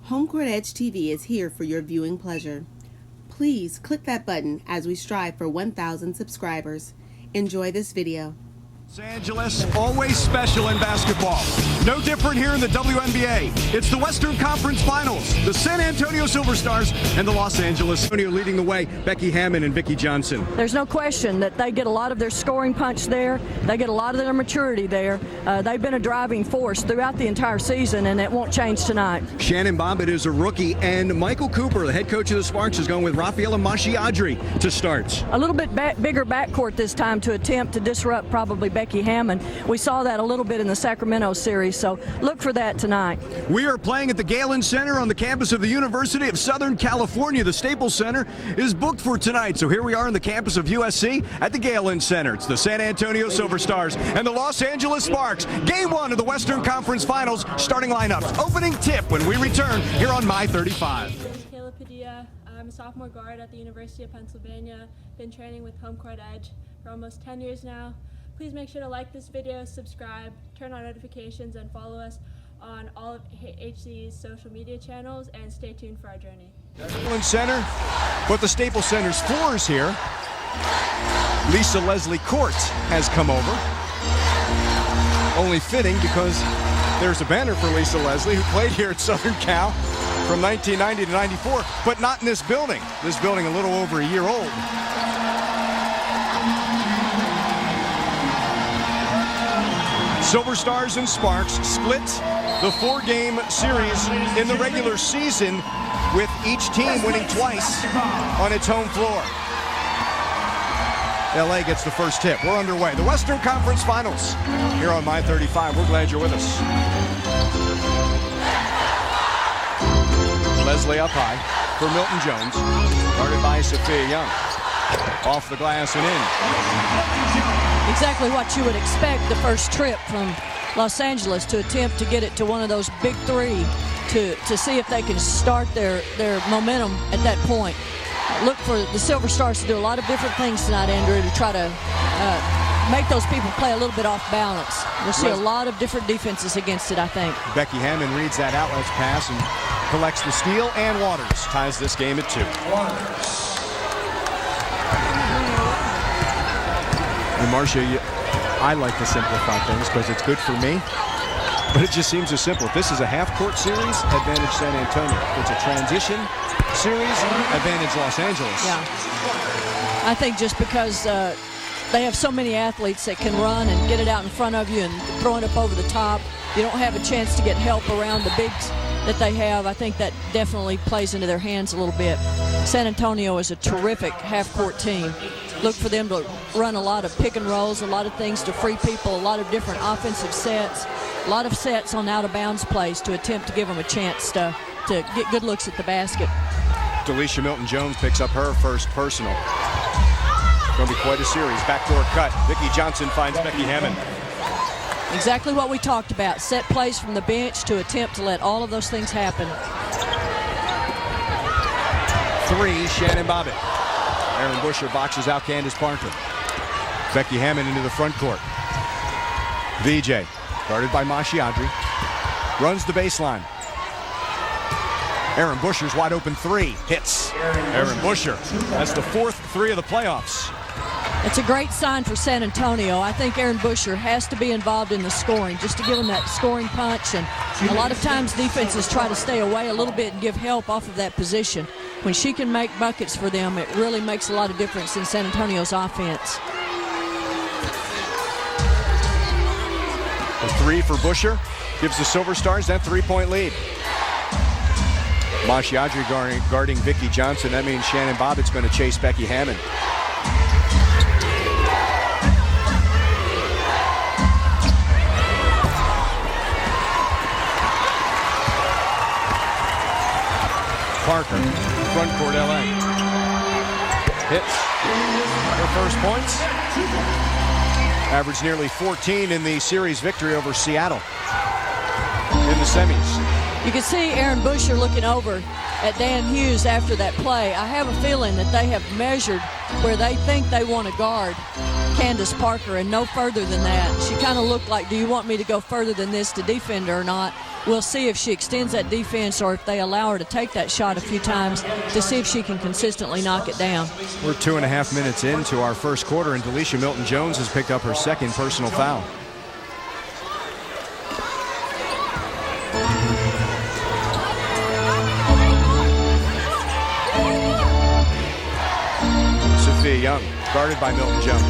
HomeCourtEdge TV is here for your viewing pleasure. Please click that button as we strive for 1,000 subscribers. Enjoy this video. Los Angeles, always special in basketball. No different here in the WNBA. It's the Western Conference Finals. The San Antonio Silverstars and the Los Angeles Antonio leading the way. Becky Hammon and Vicki Johnson. There's no question that they get a lot of their scoring punch there. They get a lot of their maturity there. They've been a driving force throughout the entire season, and it won't change tonight. Shannon Bobbitt is a rookie, and Michael Cooper, the head coach of the Sparks, is going with Rafaela Masciadri to start. A little bit bigger backcourt this time to attempt to disrupt probably Becky Hammon. We saw that a little bit in the Sacramento series, so look for that tonight. We are playing at the Galen Center on the campus of the University of Southern California. The Staples Center is booked for tonight, so here we are on the campus of USC at the Galen Center. It's the San Antonio Silverstars and the Los Angeles Sparks. Game 1 of the Western Conference Finals. Starting lineups, opening tip when we return here on My 35. I'm a sophomore guard at the University of Pennsylvania. Been training with HomeCourtEdge for almost 10 years now. Please make sure to like this video, subscribe, turn on notifications, and follow us on all of HC's social media channels, and stay tuned for our journey. Galen Center, but the Staples Center's floors here. Lisa Leslie Court has come over. Only fitting because there's a banner for Lisa Leslie, who played here at Southern Cal from 1990 to 94, but not in this building. This building a little over a year old. Silverstars and Sparks split the 4-game series in the regular season, with each team winning twice on its home floor. LA gets the first tip. We're underway. The Western Conference Finals here on My 35. We're glad you're with us. Leslie up high for Milton Jones. Guarded by Sophia Young. Off the glass and in. Exactly what you would expect the first trip from Los Angeles, to attempt to get it to one of those big three to see if they can start their momentum at that point. Look for the Silverstars to do a lot of different things tonight, Andrew, to try to make those people play a little bit off balance. We'll see a lot of different defenses against it, I think. Becky Hammon reads that outlet pass and collects the steal, and Waters ties this game at 2. And Marcia, I like to simplify things because it's good for me, but it just seems as simple. If this is a half-court series, advantage San Antonio. If it's a transition series, advantage Los Angeles. Yeah. I think just because they have so many athletes that can run and get it out in front of you and throw it up over the top, you don't have a chance to get help around the bigs that they have. I think that definitely plays into their hands a little bit. San Antonio is a terrific half-court team. Look for them to run a lot of pick and rolls, a lot of things to free people, a lot of different offensive sets, a lot of sets on out-of-bounds plays to attempt to give them a chance to get good looks at the basket. Delisha Milton-Jones picks up her first personal. Going to be quite a series. Backdoor cut. Vicki Johnson finds Becky Hammon. Exactly what we talked about. Set plays from the bench to attempt to let all of those things happen. 3, Shannon Bobbitt. Aaron Busher boxes out Candace Parker. Becky Hammon into the front court. VJ, guarded by Masciadri, runs the baseline. Aaron Busher's wide open 3, hits. Aaron Busher, that's the 4th 3 of the playoffs. It's a great sign for San Antonio. I think Aaron Busher has to be involved in the scoring, just to give him that scoring punch. And a lot of times defenses try to stay away a little bit and give help off of that position. When she can make buckets for them, it really makes a lot of difference in San Antonio's offense. The 3 for Busher gives the Silverstars that 3-point lead. Masciadri guarding Vicki Johnson. That means Shannon Bobbitt's going to chase Becky Hammon. Parker, front court LA. Hits her first points. Averaged nearly 14 in the series victory over Seattle in the semis. You can see Aaron Busher looking over at Dan Hughes after that play. I have a feeling that they have measured where they think they want to guard Candace Parker and no further than that. She kind of looked like, do you want me to go further than this to defend her or not? We'll see if she extends that defense or if they allow her to take that shot a few times to see if she can consistently knock it down. We're 2.5 minutes into our first quarter, and Delisha Milton-Jones has picked up her second personal foul. Sophia Young, guarded by Milton-Jones.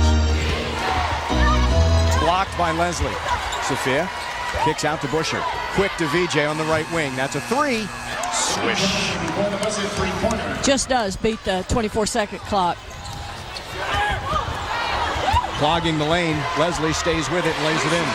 Blocked by Leslie. Sophia kicks out to Busher. Quick to VJ on the right wing. That's a three. Swish. Just does beat the 24-second clock. Clogging the lane. Leslie stays with it and lays it in.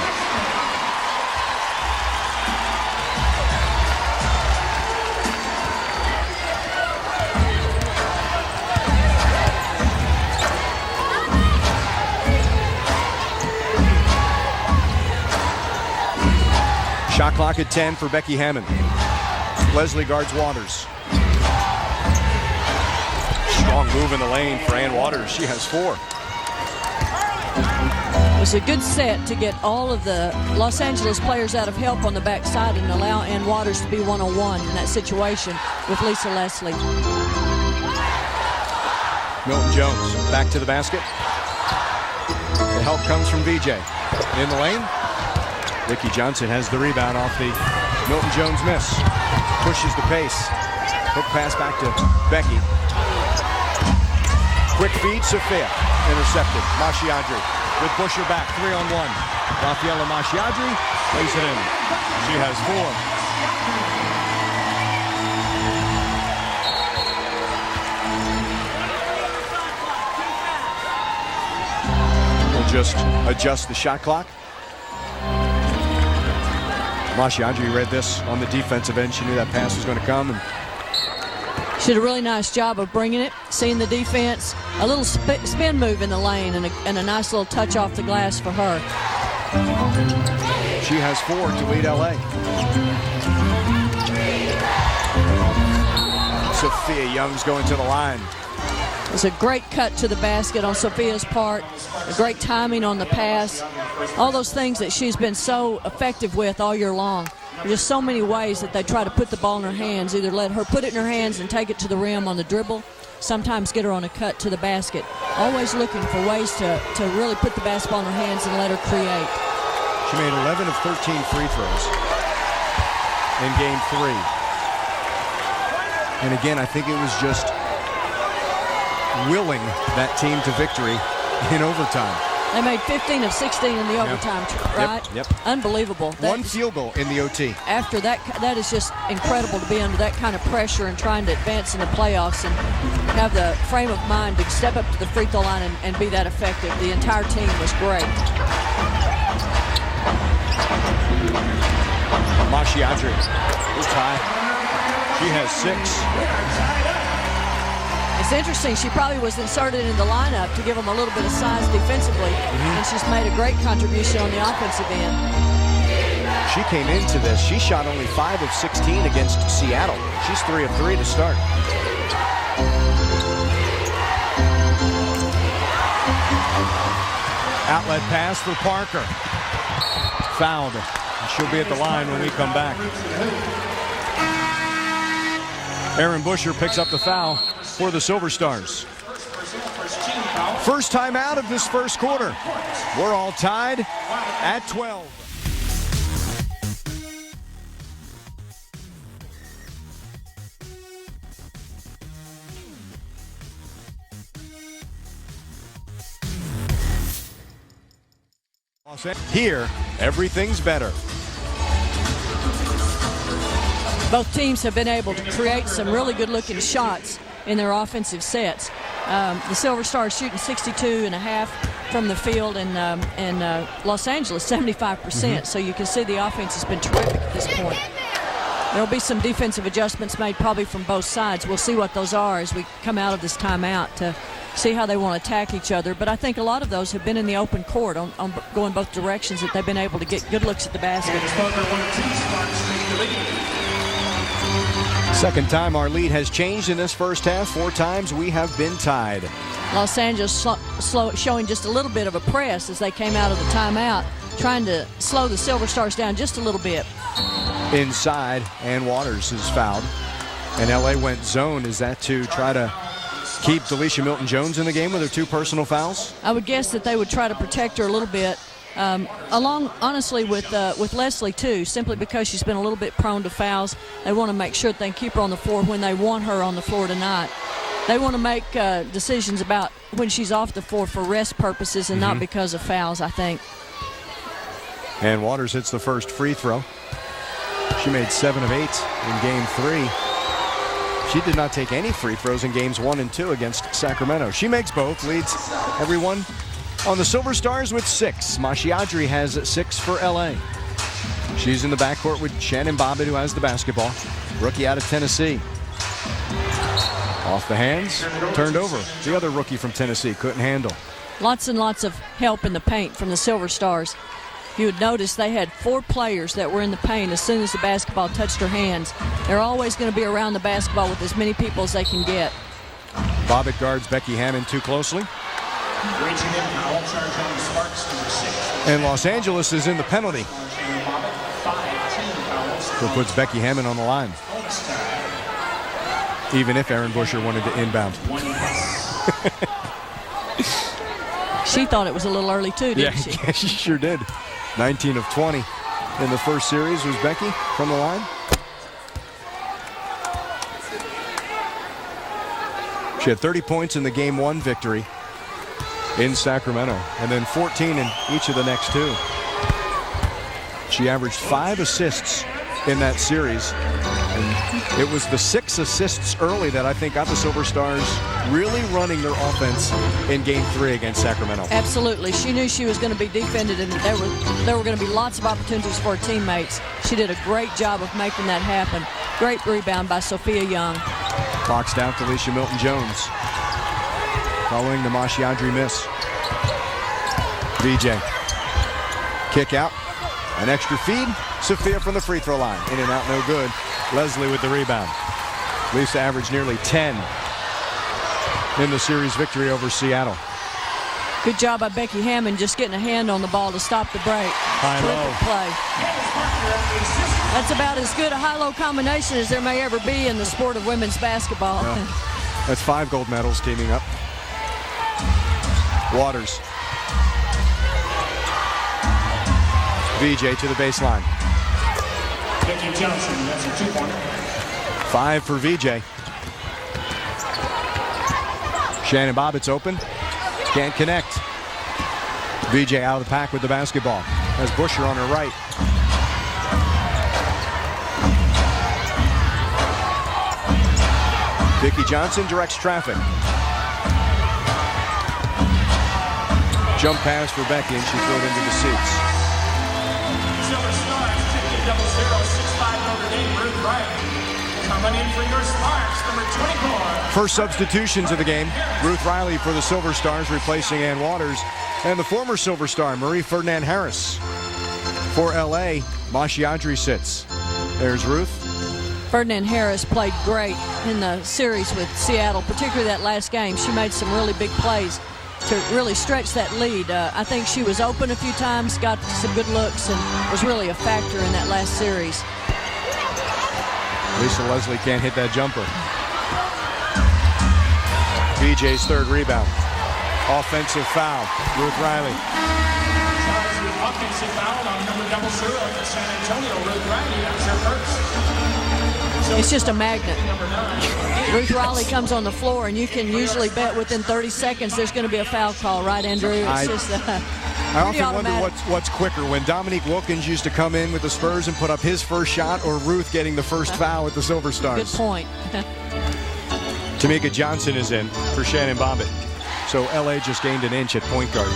Shot clock at 10 for Becky Hammond. Leslie guards Waters. Strong move in the lane for Ann Waters. She has 4. It was a good set to get all of the Los Angeles players out of help on the backside and allow Ann Waters to be one-on-one in that situation with Lisa Leslie. Milton-Jones back to the basket. The help comes from VJ. In the lane. Vicki Johnson has the rebound off the Milton-Jones miss. Pushes the pace. Hook pass back to Becky. Quick feed, Sophia. Intercepted. Mashiadri with Busher back. 3-on-1. Rafaela Mashiadri lays it in. She has 4. We'll just adjust the shot clock. Mashiadri read this on the defensive end. She knew that pass was going to come. She did a really nice job of bringing it, seeing the defense, a little spin move in the lane, and a nice little touch off the glass for her. She has 4 to lead LA. Sophia Young's going to the line. It's a great cut to the basket on Sophia's part, a great timing on the pass, all those things that she's been so effective with all year long. There's just so many ways that they try to put the ball in her hands, either let her put it in her hands and take it to the rim on the dribble, sometimes get her on a cut to the basket. Always looking for ways to really put the basketball in her hands and let her create. She made 11 of 13 free throws in game 3. And again, I think it was just willing that team to victory in overtime. They made 15 of 16 in the overtime, right? Yep. Unbelievable. One field goal in the OT. After that, that is just incredible to be under that kind of pressure and trying to advance in the playoffs and have the frame of mind to step up to the free throw line and be that effective. The entire team was great. Mashiadri is high. She has 6. It's interesting, she probably was inserted in the lineup to give them a little bit of size defensively, and she's made a great contribution on the offensive end. She came into this, she shot only 5 of 16 against Seattle. She's 3 of 3 to start. Outlet pass for Parker. Fouled. She'll be at the line when we come back. Aaron Busher picks up the foul for the Silverstars. First time out of this first quarter. We're all tied at 12. Here, everything's better. Both teams have been able to create some really good-looking shots in their offensive sets. The Silverstars shooting 62.5 from the field, and Los Angeles 75%. So you can see the offense has been terrific at this point. There'll be some defensive adjustments made probably from both sides. We'll see what those are as we come out of this timeout to see how they want to attack each other. But I think a lot of those have been in the open court on going both directions, that they've been able to get good looks at the basket. Second time our lead has changed in this first half. 4 times we have been tied. Los Angeles showing just a little bit of a press as they came out of the timeout, trying to slow the Silverstars down just a little bit. Inside, and Waters is fouled. And LA went zone. Is that to try to keep Delisha Milton-Jones in the game with her 2 personal fouls? I would guess that they would try to protect her a little bit, along honestly with Leslie too, simply because she's been a little bit prone to fouls. They want to make sure that they keep her on the floor when they want her on the floor tonight. They want to make decisions about when she's off the floor for rest purposes and not because of fouls, I think. And Waters hits the first free throw. She made 7 of 8 in game 3. She did not take any free throws in games 1 and 2 against Sacramento. She makes both, leads everyone on the Silverstars with 6. Mashiadri has 6 for LA. She's in the backcourt with Shannon Bobbitt, who has the basketball. Rookie out of Tennessee. Off the hands, turned over. The other rookie from Tennessee couldn't handle. Lots and lots of help in the paint from the Silverstars. You would notice they had 4 players that were in the paint as soon as the basketball touched her hands. They're always going to be around the basketball with as many people as they can get. Bobbitt guards Becky Hammond too closely. And Los Angeles is in the penalty. So puts Becky Hammond on the line. Even if Aaron Busher wanted to inbound. She thought it was a little early too, didn't she? Yeah, she sure did. 19 of 20 in the first series was Becky from the line. She had 30 points in the game 1 victory in Sacramento, and then 14 in each of the next 2. She averaged 5 assists in that series. And it was the 6 assists early that I think got the Silverstars really running their offense in game 3 against Sacramento. Absolutely. She knew she was going to be defended, and there were going to be lots of opportunities for her teammates. She did a great job of making that happen. Great rebound by Sophia Young. Boxed out to Delisha Milton-Jones. Following the Mashiadri miss. VJ. Kick out. An extra feed. Sophia from the free throw line. In and out, no good. Leslie with the rebound. Lisa averaged nearly 10 in the series victory over Seattle. Good job by Becky Hammond just getting a hand on the ball to stop the break. High-low play. That's about as good a high-low combination as there may ever be in the sport of women's basketball. No. That's 5 gold medals teaming up. Waters. VJ to the baseline. Becky Johnson, that's a 2-pointer. 5 for VJ. Shannon Bobbitt's open. Can't connect. VJ out of the pack with the basketball. Has Busher on her right. Vicki Johnson directs traffic. Jump pass for Becky, and she threw it into the seats. Silverstars, 50-0-6-5 Notre Dame, Ruth Riley. Coming in for your Sparks, number 24. First substitutions of the game. Ruth Riley for the Silverstars, replacing Ann Waters. And the former Silverstar, Marie Ferdinand Harris. For LA, Mashiadri sits. There's Ruth. Ferdinand Harris played great in the series with Seattle, particularly that last game. She made some really big plays to really stretch that lead. I think she was open a few times, got some good looks, and was really a factor in that last series. Lisa Leslie can't hit that jumper. BJ's third rebound. Offensive foul. Ruth Riley. Charged with offensive foul on number 00 for San Antonio. Ruth Riley, that's her first. It's just a magnet. Ruth Riley comes on the floor, and you can usually bet within 30 seconds there's going to be a foul call, right, Andrew? It's just I often wonder what's quicker, when Dominique Wilkins used to come in with the Spurs and put up his first shot, or Ruth getting the first foul with the Silverstars. Good point. Tamika Johnson is in for Shannon Bobbitt. So LA just gained an inch at point guard.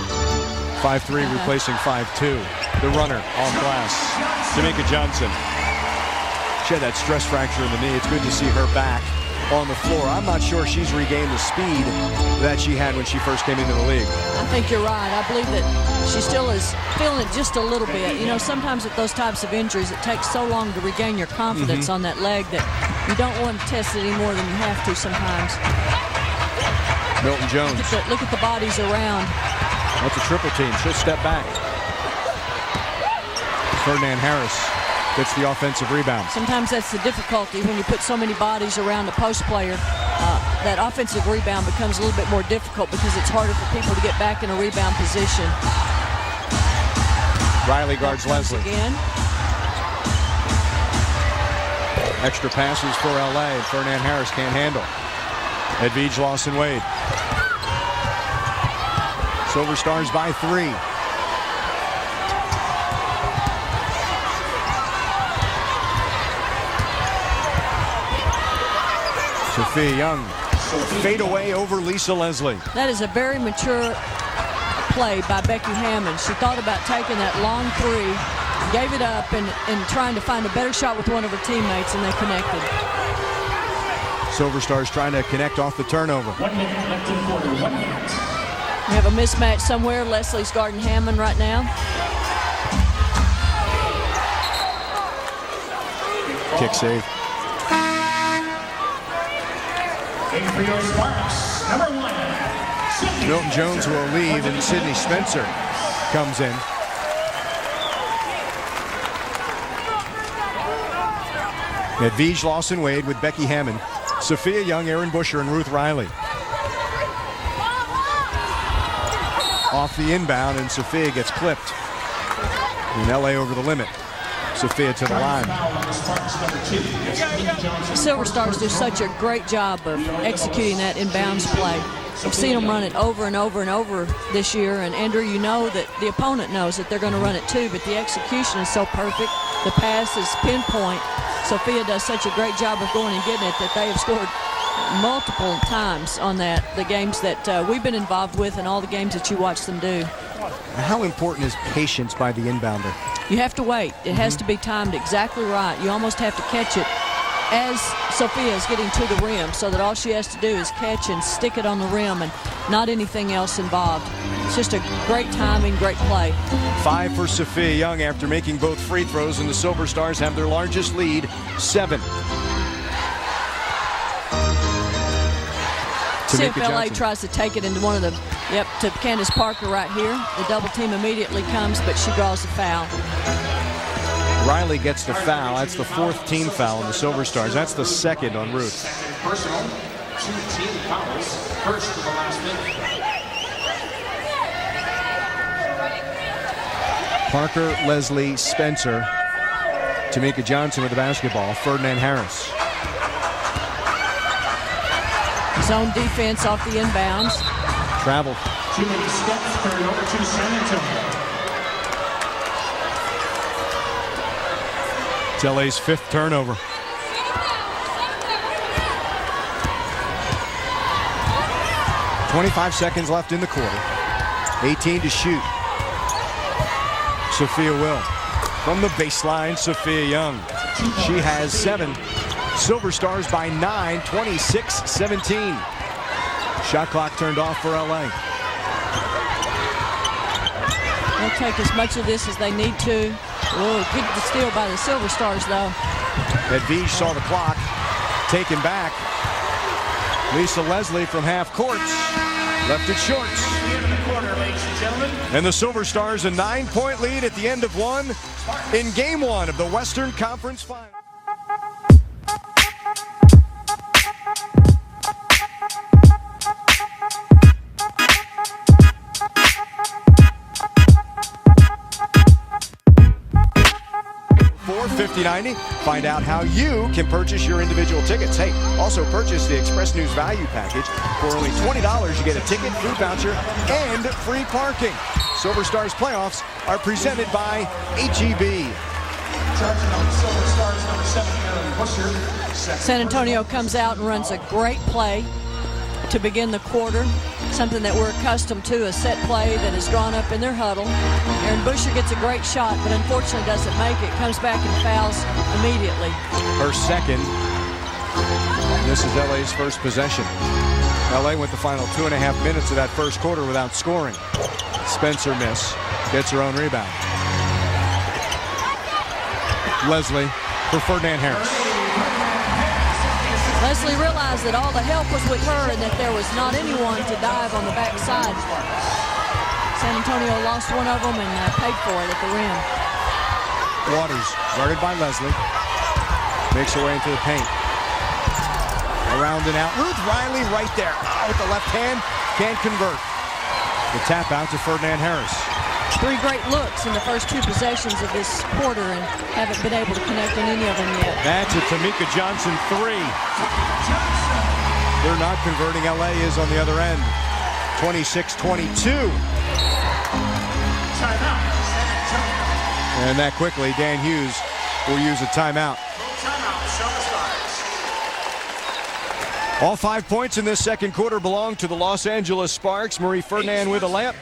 5'3", replacing 5'2". The runner on glass. Tamika Johnson. She had that stress fracture in the knee. It's good to see her back on the floor. I'm not sure she's regained the speed that she had when she first came into the league. I think you're right. I believe that she still is feeling it just a little bit. You know, sometimes with those types of injuries, it takes so long to regain your confidence on that leg that you don't want to test it any more than you have to sometimes. Milton Jones. Look at the bodies around. That's a triple team. She'll step back. Ferdinand Harris gets the offensive rebound. Sometimes that's the difficulty when you put so many bodies around a post player. That offensive rebound becomes a little bit more difficult because it's harder for people to get back in a rebound position. Riley guards Leslie. Again. Extra passes for LA. Ferdinand Harris can't handle. Edwige Lawson-Wade. Silverstars by 3. Sophia Young, fade away over Lisa Leslie. That is a very mature play by Becky Hammond. She thought about taking that long 3, gave it up, and trying to find a better shot with one of her teammates, and they connected. Silverstars trying to connect off the turnover. 1 minute left in quarter. 1 minute. We have a mismatch somewhere. Leslie's guarding Hammond right now. Kick save. In for your Sparks, number 1. Milton Jones will leave, and Sydney Spencer comes in. Edwige Lawson-Wade with Becky Hammond, Sophia Young, Erin Busher, and Ruth Riley. Off the inbound, and Sophia gets clipped. And LA over the limit. Sophia to the line. Silverstars do such a great job of executing that inbounds play. We've seen them run it over and over and over this year, and Andrew, you know that the opponent knows that they're going to run it too, but the execution is so perfect. The pass is pinpoint. Sophia does such a great job of going and getting it that they have scored multiple times on that, the games that we've been involved with and all the games that you watch them do. How important is patience by the inbounder? You have to wait. It has to be timed exactly right. You almost have to catch it as Sophia is getting to the rim, so that all she has to do is catch and stick it on the rim and not anything else involved. It's just a great timing, great play. 5 for Sophia Young after making both free throws, and the Silverstars have their largest lead, 7. CFLA tries to take it into one of the, to Candace Parker right here. The double team immediately comes, but she draws the foul. Riley gets the foul. That's the 4th team foul on the Silverstars. That's the 2nd on Ruth. Personal, 2 team fouls, first to the last minute. Parker, Leslie, Spencer, Tamika Johnson with the basketball, Ferdinand Harris. Zone defense off the inbounds. Travel. Too many steps carried over to San Antonio. It's LA's 5th turnover. .25 seconds left in the quarter. 18 to shoot. Sophia will. From the baseline, Sophia Young. She has 7. Silverstars by 9, 26-17. Shot clock turned off for LA. They'll take as much of this as they need to. Oh, good steal by the Silverstars, though. Edwige saw the clock. Taken back. Lisa Leslie from half court. Left it short. And the Silverstars a 9-point lead at the end of 1 in Game 1 of the Western Conference Final. $50.90. Find out how you can purchase your individual tickets. Hey, also purchase the Express News Value Package. For only $20, you get a ticket, food voucher, and free parking. Silverstars playoffs are presented by HEB. Charging on the Silverstars, number 7, Erin Busher. San Antonio comes out and runs a great play to begin the quarter. Something that we're accustomed to, a set play that is drawn up in their huddle. Erin Busher gets a great shot, but unfortunately doesn't make it. Comes back and fouls immediately. Her 2nd. And this is LA's first possession. LA went the final 2.5 minutes of that first quarter without scoring. Spencer miss. Gets her own rebound. Leslie for Ferdinand Harris. Leslie realized that all the help was with her and that there was not anyone to dive on the backside. San Antonio lost one of them and paid for it at the rim. Waters guarded by Leslie. Makes her way into the paint. Around and out. Ruth Riley right there. With the left hand. Can't convert. The tap out to Ferdinand Harris. 3 great looks in the first 2 possessions of this quarter and haven't been able to connect on any of them yet. That's a Tamika Johnson 3. They're not converting. LA is on the other end. 26-22. And that quickly, Dan Hughes will use a timeout. All 5 points in this second quarter belong to the Los Angeles Sparks. Marie Ferdinand with a layup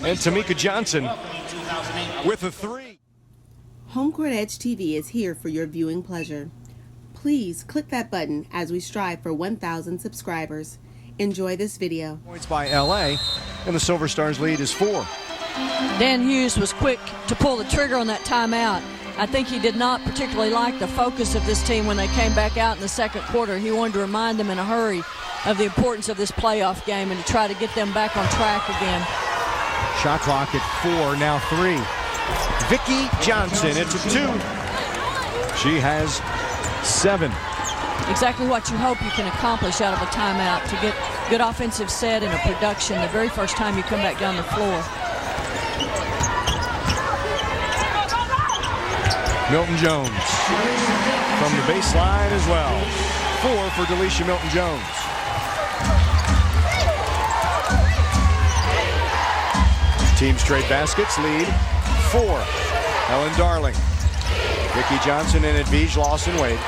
and Tamika Johnson with a 3. HomeCourtEdge TV is here for your viewing pleasure. Please click that button as we strive for 1,000 subscribers. Enjoy this video. Points by LA, and the Silverstars lead is 4. Dan Hughes was quick to pull the trigger on that timeout. I think he did not particularly like the focus of this team when they came back out in the second quarter. He wanted to remind them in a hurry of the importance of this playoff game and to try to get them back on track again. Shot clock at 4, now 3. Vicki Johnson, it's a 2. She has 7. Exactly what you hope you can accomplish out of a timeout, to get good offensive set and a production the very first time you come back down the floor. Milton Jones from the baseline as well. 4 for Delisha Milton Jones. Team straight baskets lead 4. Helen Darling. Vicki Johnson and Edwige Lawson-Wade.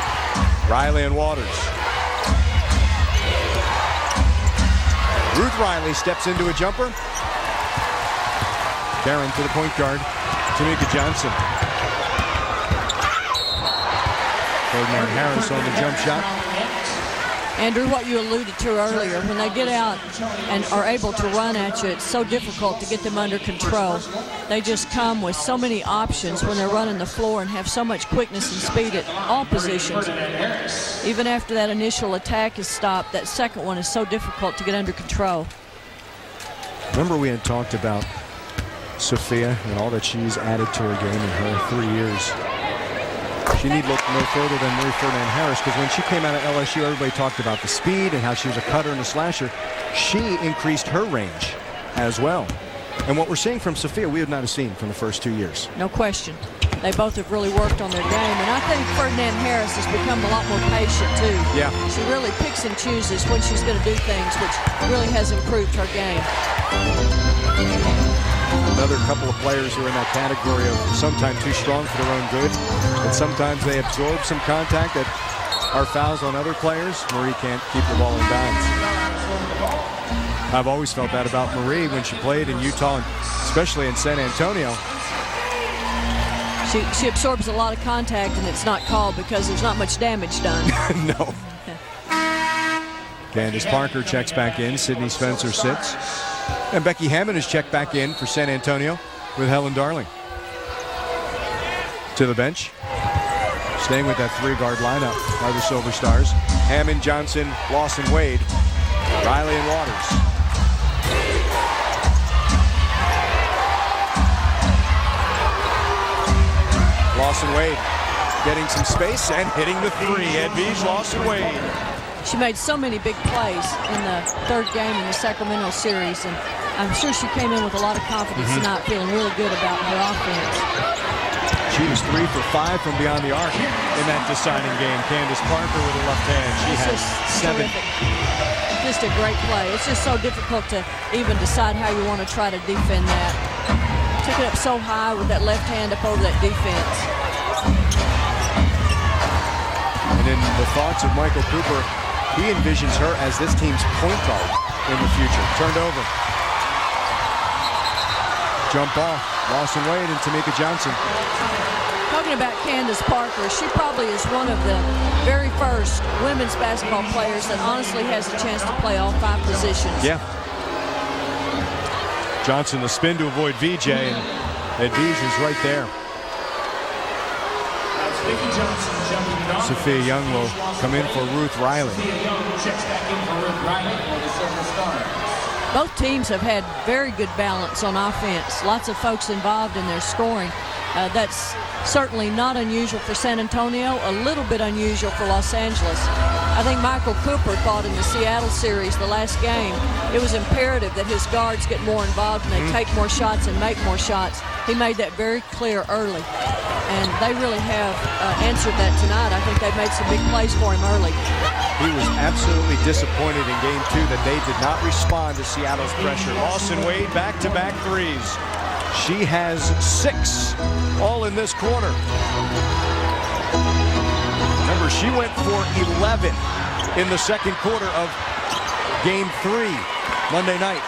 Riley and Waters. Ruth Riley steps into a jumper. Karen to the point guard. Tamika Johnson. Ferdinand Harris on the jump shot. Andrew, what you alluded to earlier, when they get out and are able to run at you, it's so difficult to get them under control. They just come with so many options when they're running the floor and have so much quickness and speed at all positions. Even after that initial attack is stopped, that second one is so difficult to get under control. Remember we had talked about Sophia and all that she's added to her game in her 3 years. She need look no further than Marie Ferdinand Harris, because when she came out of LSU, everybody talked about the speed and how she was a cutter and a slasher. She increased her range as well. And what we're seeing from Sophia, we would not have seen from the first 2 years. No question. They both have really worked on their game, and I think Ferdinand Harris has become a lot more patient, too. Yeah. She really picks and chooses when she's going to do things, which really has improved her game. Another couple of players who are in that category of sometimes too strong for their own good, and sometimes they absorb some contact that are fouls on other players. Marie can't keep the ball in bounds. I've always felt that about Marie when she played in Utah, and especially in San Antonio. She absorbs a lot of contact, and it's not called because there's not much damage done. No. Candace Parker checks back in. Sydney Spencer sits. And Becky Hammond has checked back in for San Antonio with Helen Darling. To the bench. Staying with that 3-guard lineup are the Silverstars. Hammond, Johnson, Lawson-Wade, Riley, and Waters. Lawson-Wade getting some space and hitting the 3. Edwige Lawson-Wade. She made so many big plays in the third game in the Sacramento series, and I'm sure she came in with a lot of confidence tonight, feeling really good about her offense. She was 3 for 5 from beyond the arc in that deciding game. Candace Parker with a left hand. She has 7. Terrific. Just a great play. It's just so difficult to even decide how you want to try to defend that. Took it up so high with that left hand up over that defense. And in the thoughts of Michael Cooper, he envisions her as this team's point guard in the future. Turned over. Jump off. Lawson-Wade and Tamika Johnson. Talking about Candace Parker, she probably is one of the very first women's basketball players that honestly has a chance to play all 5 positions. Yeah. Johnson the spin to avoid VJ, and Edvige is right there. Sophia Young will come in for Ruth Riley. Both teams have had very good balance on offense. Lots of folks involved in their scoring. That's certainly not unusual for San Antonio, a little bit unusual for Los Angeles. I think Michael Cooper thought in the Seattle series, the last game, it was imperative that his guards get more involved and they take more shots and make more shots. He made that very clear early. And they really have answered that tonight. I think they've made some big plays for him early. He was absolutely disappointed in Game 2 that they did not respond to Seattle's pressure. Lawson Wade back-to-back threes. She has 6, all in this quarter. Remember, she went for 11 in the second quarter of Game 3 Monday night.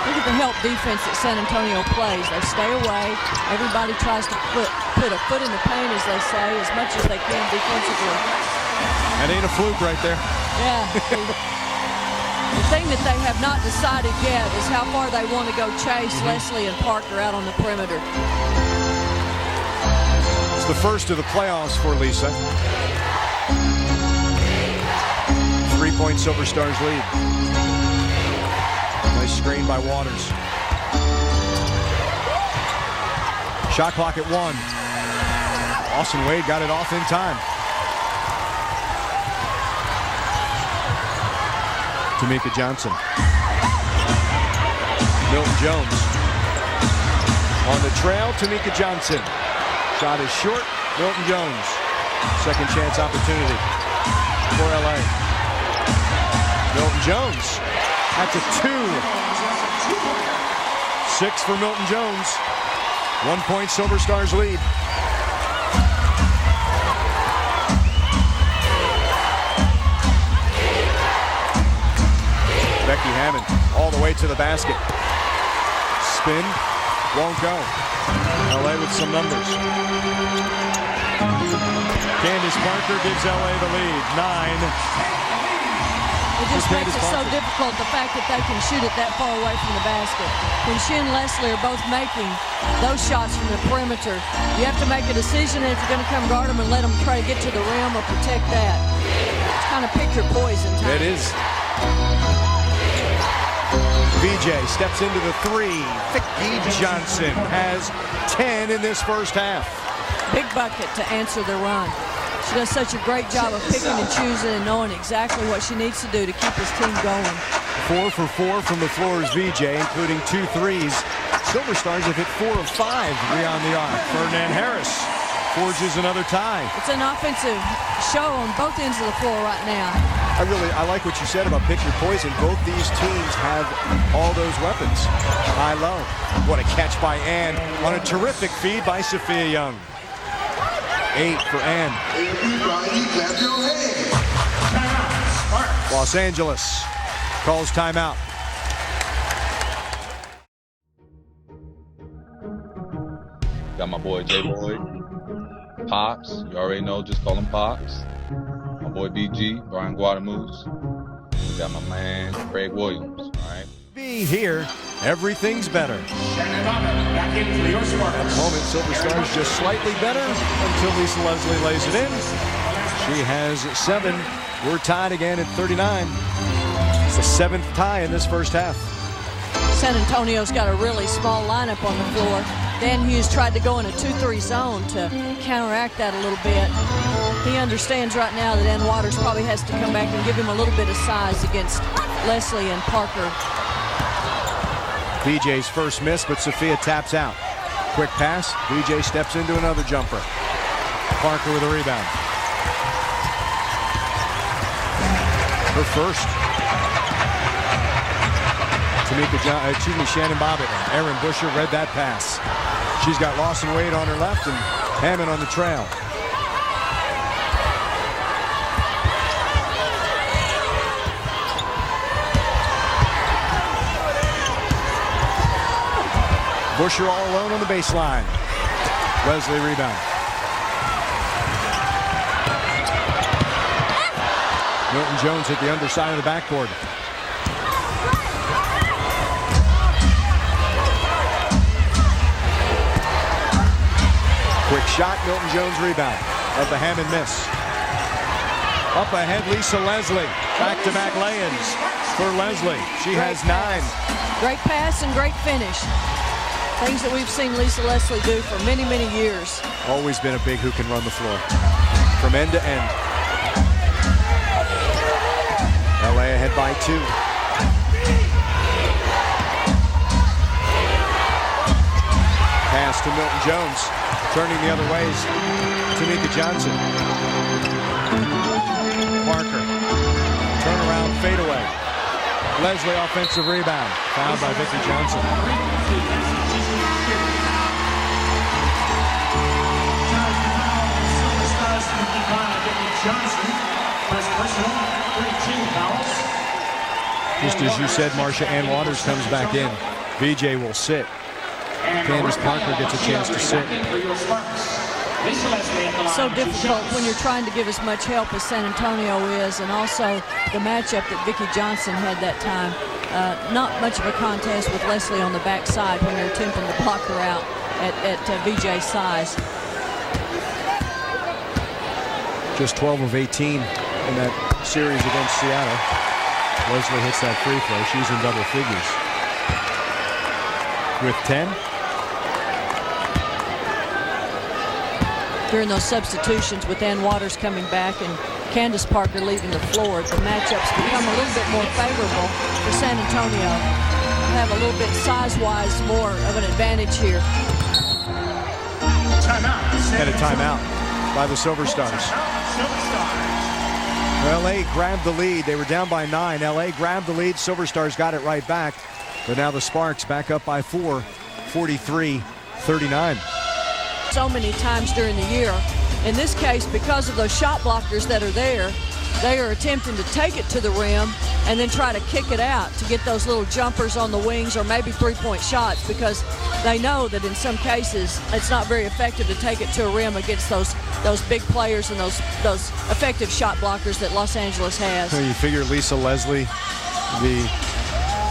Look at the help defense that San Antonio plays. They stay away. Everybody tries to put a foot in the paint, as they say, as much as they can defensively. That ain't a fluke right there. Yeah. The thing that they have not decided yet is how far they want to go chase Leslie and Parker out on the perimeter. It's the first of the playoffs for Lisa. 3-point Silverstars lead. Nice screen by Waters. Shot clock at 1. Lawson Wade got it off in time. Tamika Johnson. Milton Jones. On the trail, Tamika Johnson. Shot is short. Milton Jones. Second chance opportunity for LA. Milton Jones. That's a 2. 6 for Milton Jones. 1-point Silverstars lead. Becky Hammond all the way to the basket. Spin, won't go. LA with some numbers. Candace Parker gives LA the lead, 9. It just makes it so difficult, the fact that they can shoot it that far away from the basket. When she and Leslie are both making those shots from the perimeter, you have to make a decision if you're going to come guard them and let them try to get to the rim or protect that. It's kind of pick your poison time. It is. VJ steps into the 3. Vicki Johnson has 10 in this first half. Big bucket to answer the run. She does such a great job of picking and choosing and knowing exactly what she needs to do to keep this team going. 4 for 4 from the floor is VJ, including 2 threes. Silverstars have hit 4 of 5 beyond the arc. Ferdinand Harris forges another tie. It's an offensive show on both ends of the floor right now. I like what you said about pick your poison. Both these teams have all those weapons. High-low. What a catch by Ann on a terrific feed by Sophia Young. 8 for Ann. Los Angeles calls timeout. Got my boy J-Boy, Pops. You already know, just call him Pops. My boy BG, Brian Guadamus. We got my man Craig Williams, all right? Be here, everything's better. Back in for your Spartans. At the moment, Silverstars just slightly better until Lisa Leslie lays it in. She has 7. We're tied again at 39. It's the 7th tie in this first half. San Antonio's got a really small lineup on the floor. Dan Hughes tried to go in a 2-3 zone to counteract that a little bit. He understands right now that Ann Waters probably has to come back and give him a little bit of size against Leslie and Parker. VJ's first miss, but Sophia taps out. Quick pass. VJ steps into another jumper. Parker with a rebound. Her first. Shannon Bobbitt. Aaron Busher read that pass. She's got Lawson Wade on her left and Hammond on the trail. Busher all alone on the baseline. Leslie rebound. Milton Jones hit the underside of the backboard. Quick shot, Milton Jones rebound. Up the ham and miss. Up ahead, Lisa Leslie. Back-to-back lay-ins for Leslie. She has 9. Great pass and great finish. Things that we've seen Lisa Leslie do for many, many years. Always been a big who can run the floor. From end to end. LA ahead by 2. Pass to Milton Jones. Turning the other ways. Tamika Johnson. Parker. Turnaround fadeaway. Leslie offensive rebound. Fouled by Vicki Johnson. Just as you said, Marcia, Ann Waters comes back in. VJ will sit. Candace Parker gets a chance to sit. So difficult when you're trying to give as much help as San Antonio is, and also the matchup that Vicki Johnson had that time. Not much of a contest with Leslie on the backside when you're attempting to block her out at VJ's size. Just 12 of 18 in that series against Seattle. Leslie hits that free throw. She's in double figures. With 10. During those substitutions with Ann Waters coming back and Candace Parker leaving the floor, the matchups become a little bit more favorable for San Antonio. Have a little bit size-wise more of an advantage here. And a timeout by the Silverstars. LA grabbed the lead. They were down by 9. LA grabbed the lead. Silverstars got it right back. But now the Sparks back up by 4, 43-39. So many times during the year. In this case, because of those shot blockers that are there, they are attempting to take it to the rim and then try to kick it out to get those little jumpers on the wings or maybe three-point shots, because they know that in some cases it's not very effective to take it to a rim against those big players and those effective shot blockers that Los Angeles has. So you figure Lisa Leslie, the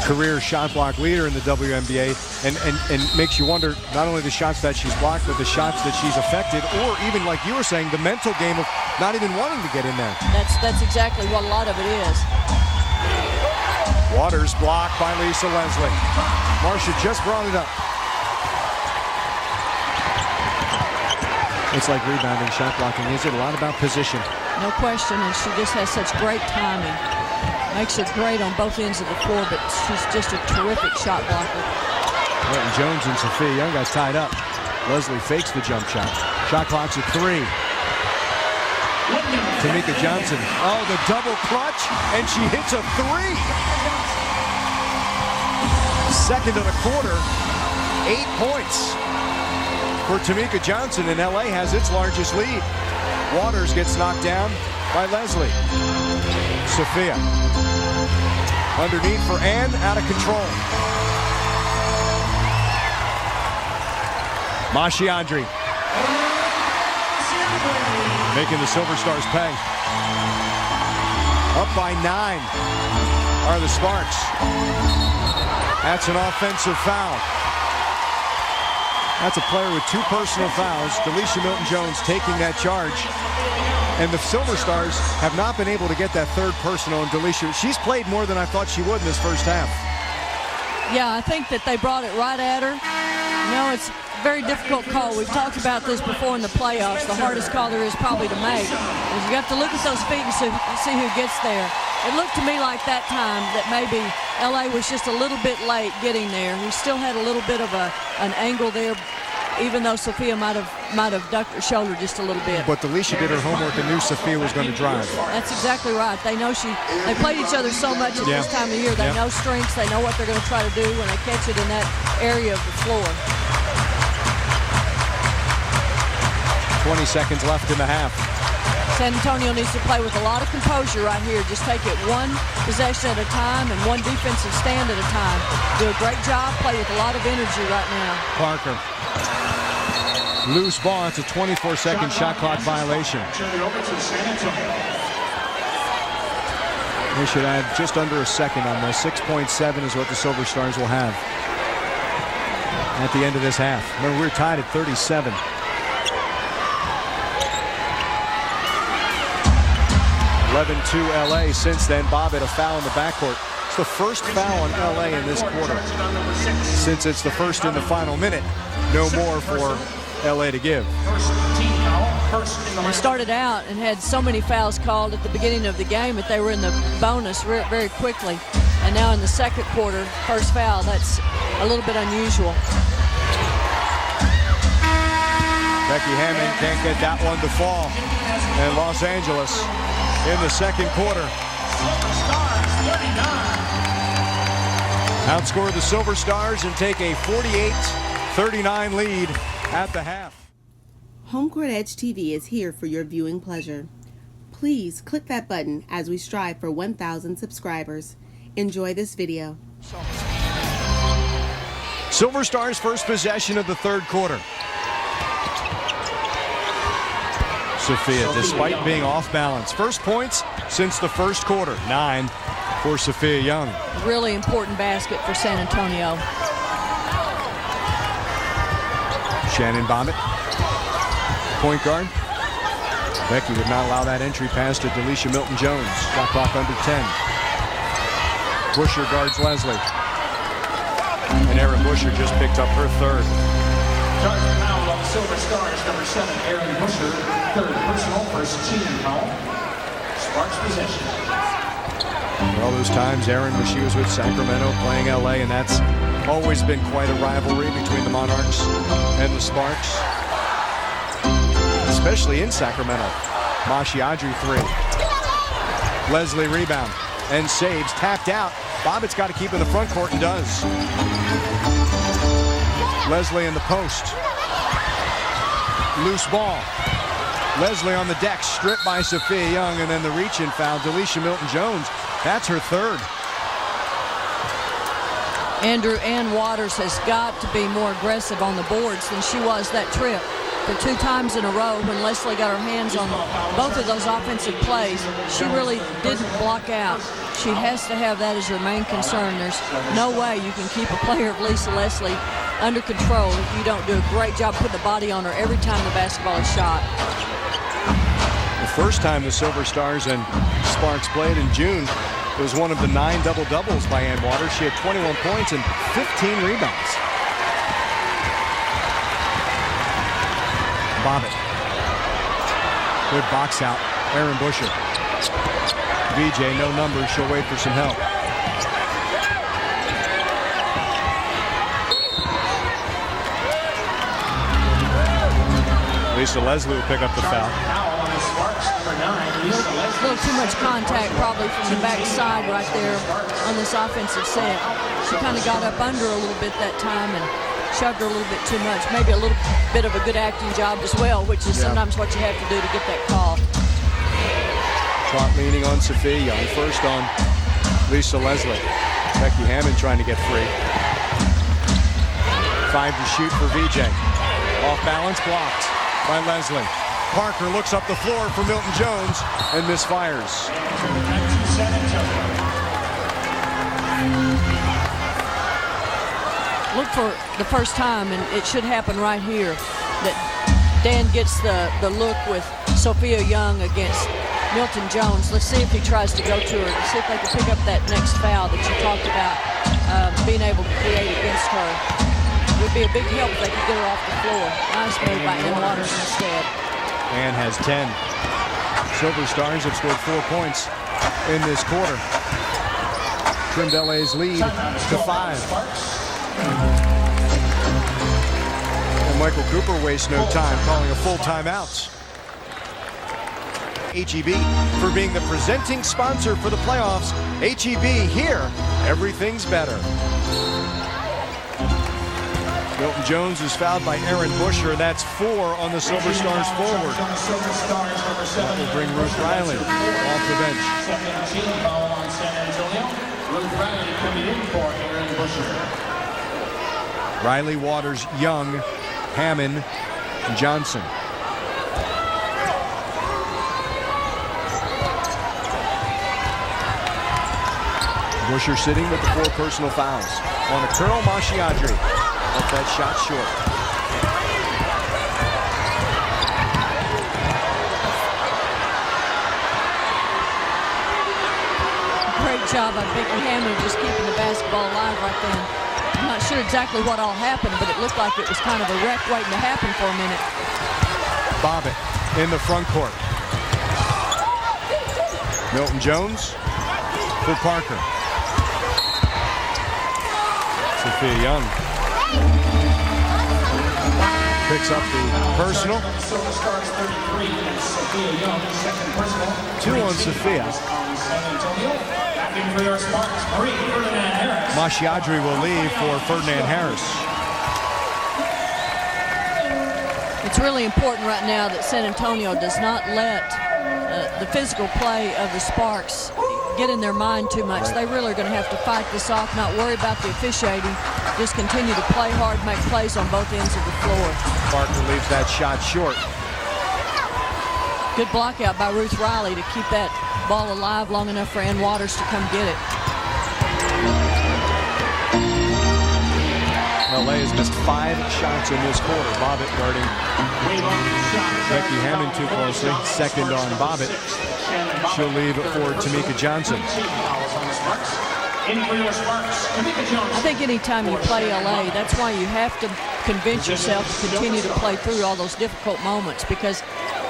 career shot block leader in the WNBA, and makes you wonder not only the shots that she's blocked, but the shots that she's affected, or even, like you were saying, the mental game of not even wanting to get in there. That's exactly what a lot of it is. Waters blocked by Lisa Leslie. Marcia just brought it up. It's like rebounding, shot blocking. Is it a lot about position? No question, and she just has such great timing. Makes her great on both ends of the floor, but she's just a terrific shot blocker. Milton Jones and Sophia Young got tied up. Leslie fakes the jump shot. Shot clock's at 3. Tamika Johnson. Oh, the double clutch, and she hits a 3. Second of the quarter, 8 points for Tamika Johnson, and LA has its largest lead. Waters gets knocked down by Leslie. Sophia. Underneath for Ann, out of control. Mashiandri. Making the Silverstars pay. Up by 9 are the Sparks. That's an offensive foul. That's a player with 2 personal fouls. Delisha Milton-Jones taking that charge. And the Silverstars have not been able to get that 3rd personal. And Delisha, she's played more than I thought she would in this first half. Yeah, I think that they brought it right at her. You know, it's a very difficult call. We've talked about this before in the playoffs. The hardest call there is probably to make. You have to look at those feet and see who gets there. It looked to me like that time that maybe LA was just a little bit late getting there. We still had a little bit of an angle there, even though Sophia might have ducked her shoulder just a little bit. But Delisha did her homework and knew Sophia was going to drive. That's exactly right. They know they played each other so much at this time of year. They know strengths. They know what they're going to try to do when they catch it in that area of the floor. 20 seconds left in the half. San Antonio needs to play with a lot of composure right here. Just take it one possession at a time and one defensive stand at a time. Do a great job, play with a lot of energy right now. Parker. Loose ball. It's a 24-second shot clock violation. They should add just under a second on this. 6.7 is what the Silverstars will have at the end of this half. Remember, we're tied at 37. (11-2) LA. Since then, Bobbitt a foul in the backcourt. It's the first foul on LA in this quarter. Since it's the first in the final minute, no more for LA to give. They started out and had so many fouls called at the beginning of the game that they were in the bonus very quickly. And now in the second quarter, first foul, that's a little bit unusual. Becky Hammond can't get that one to fall. And Los Angeles in the second quarter outscore the Silverstars and take a 48-39 lead at the half. HomeCourtEdge TV is here for your viewing pleasure. Please click that button as we strive for 1,000 subscribers. Enjoy this video. Silverstars' first possession of the third quarter. Sophia, despite being off balance. First points since the first quarter. 9 for Sophia Young. Really important basket for San Antonio. Shannon Bobbitt, point guard. Becky would not allow that entry pass to Delisha Milton-Jones. Shot clock under 10. Busher guards Leslie. And Erin Busher just picked up her third. Charging foul on the Silverstars, number 7, Erin Busher. Third personal, first cheating foul. Sparks possession. All those times, Erin, when she was with Sacramento playing LA, and that's always been quite a rivalry between the Monarchs and the Sparks. Especially in Sacramento. Mashiadri 3. Leslie rebound and saves. Tapped out. Bobbitt's got to keep in the front court and does. Leslie in the post. Loose ball. Leslie on the deck, stripped by Sophia Young, and then the reach-in foul. Delisha Milton-Jones, that's her third. Ann Waters has got to be more aggressive on the boards than she was that trip. For 2 times in a row, when Leslie got her hands on both of those offensive plays, she really didn't block out. She has to have that as her main concern. There's no way you can keep a player of Lisa Leslie under control if you don't do a great job putting the body on her every time the basketball is shot. The first time the Silverstars and Sparks played in June, it was one of the 9 double-doubles by Ann Waters. She had 21 points and 15 rebounds. Bobbitt. Good box out. Erin Busher. VJ, no numbers. She'll wait for some help. Lisa Leslie will pick up the foul. A little too much contact probably from the backside right there on this offensive set. She kind of got up under a little bit that time and shoved her a little bit too much. Maybe a little bit of a good acting job as well, which is sometimes what you have to do to get that call. Clock leaning on Sophia Young. First on Lisa Leslie. Becky Hammond trying to get free. 5 to shoot for VJ. Off balance, blocked by Leslie. Parker looks up the floor for Milton-Jones and misfires. Look for the first time, and it should happen right here, that Dan gets the look with Sophia Young against Milton-Jones. Let's see if he tries to go to her and see if they can pick up that next foul that you talked about being able to create against her. It would be a big help if they could get her off the floor. Nice move by Ann Waters instead. Ann has 10. Silverstars have scored 4 points in this quarter. Trimmed LA's lead to 5. And Michael Cooper wastes no time calling a full timeout. HEB for being the presenting sponsor for the playoffs. HEB, here, everything's better. Milton Jones is fouled by Aaron Busher. That's 4 on the Silverstars forward. That will bring Ruth Riley off the bench. Second team foul on San Antonio. Ruth Riley coming in for Aaron Busher. Riley, Waters, Young, Hammond, and Johnson. Busher sitting with the 4 personal fouls. On a curl, Mashiadri. Left that shot short. Great job by Becky Hammond just keeping the basketball alive right then. I'm not sure exactly what all happened, but it looked like it was kind of a wreck waiting to happen for a minute. Bobbitt in the front court. Milton Jones for Parker. Sophia Young picks up the personal. 2 on Sophia. Mashiadri will leave for Ferdinand Harris. It's really important right now that San Antonio does not let the physical play of the Sparks get in their mind too much. They really are going to have to fight this off, not worry about the officiating, just continue to play hard, make plays on both ends of the floor. Parker leaves that shot short. Good block out by Ruth Riley to keep that ball alive long enough for Ann Waters to come get it. LA has missed 5 shots in this quarter. Bobbitt guarding Becky Hammond too closely. Second on Bobbitt. She'll leave for Tamika Johnson. I think anytime you play LA, that's why you have to convince yourself to continue to play through all those difficult moments, because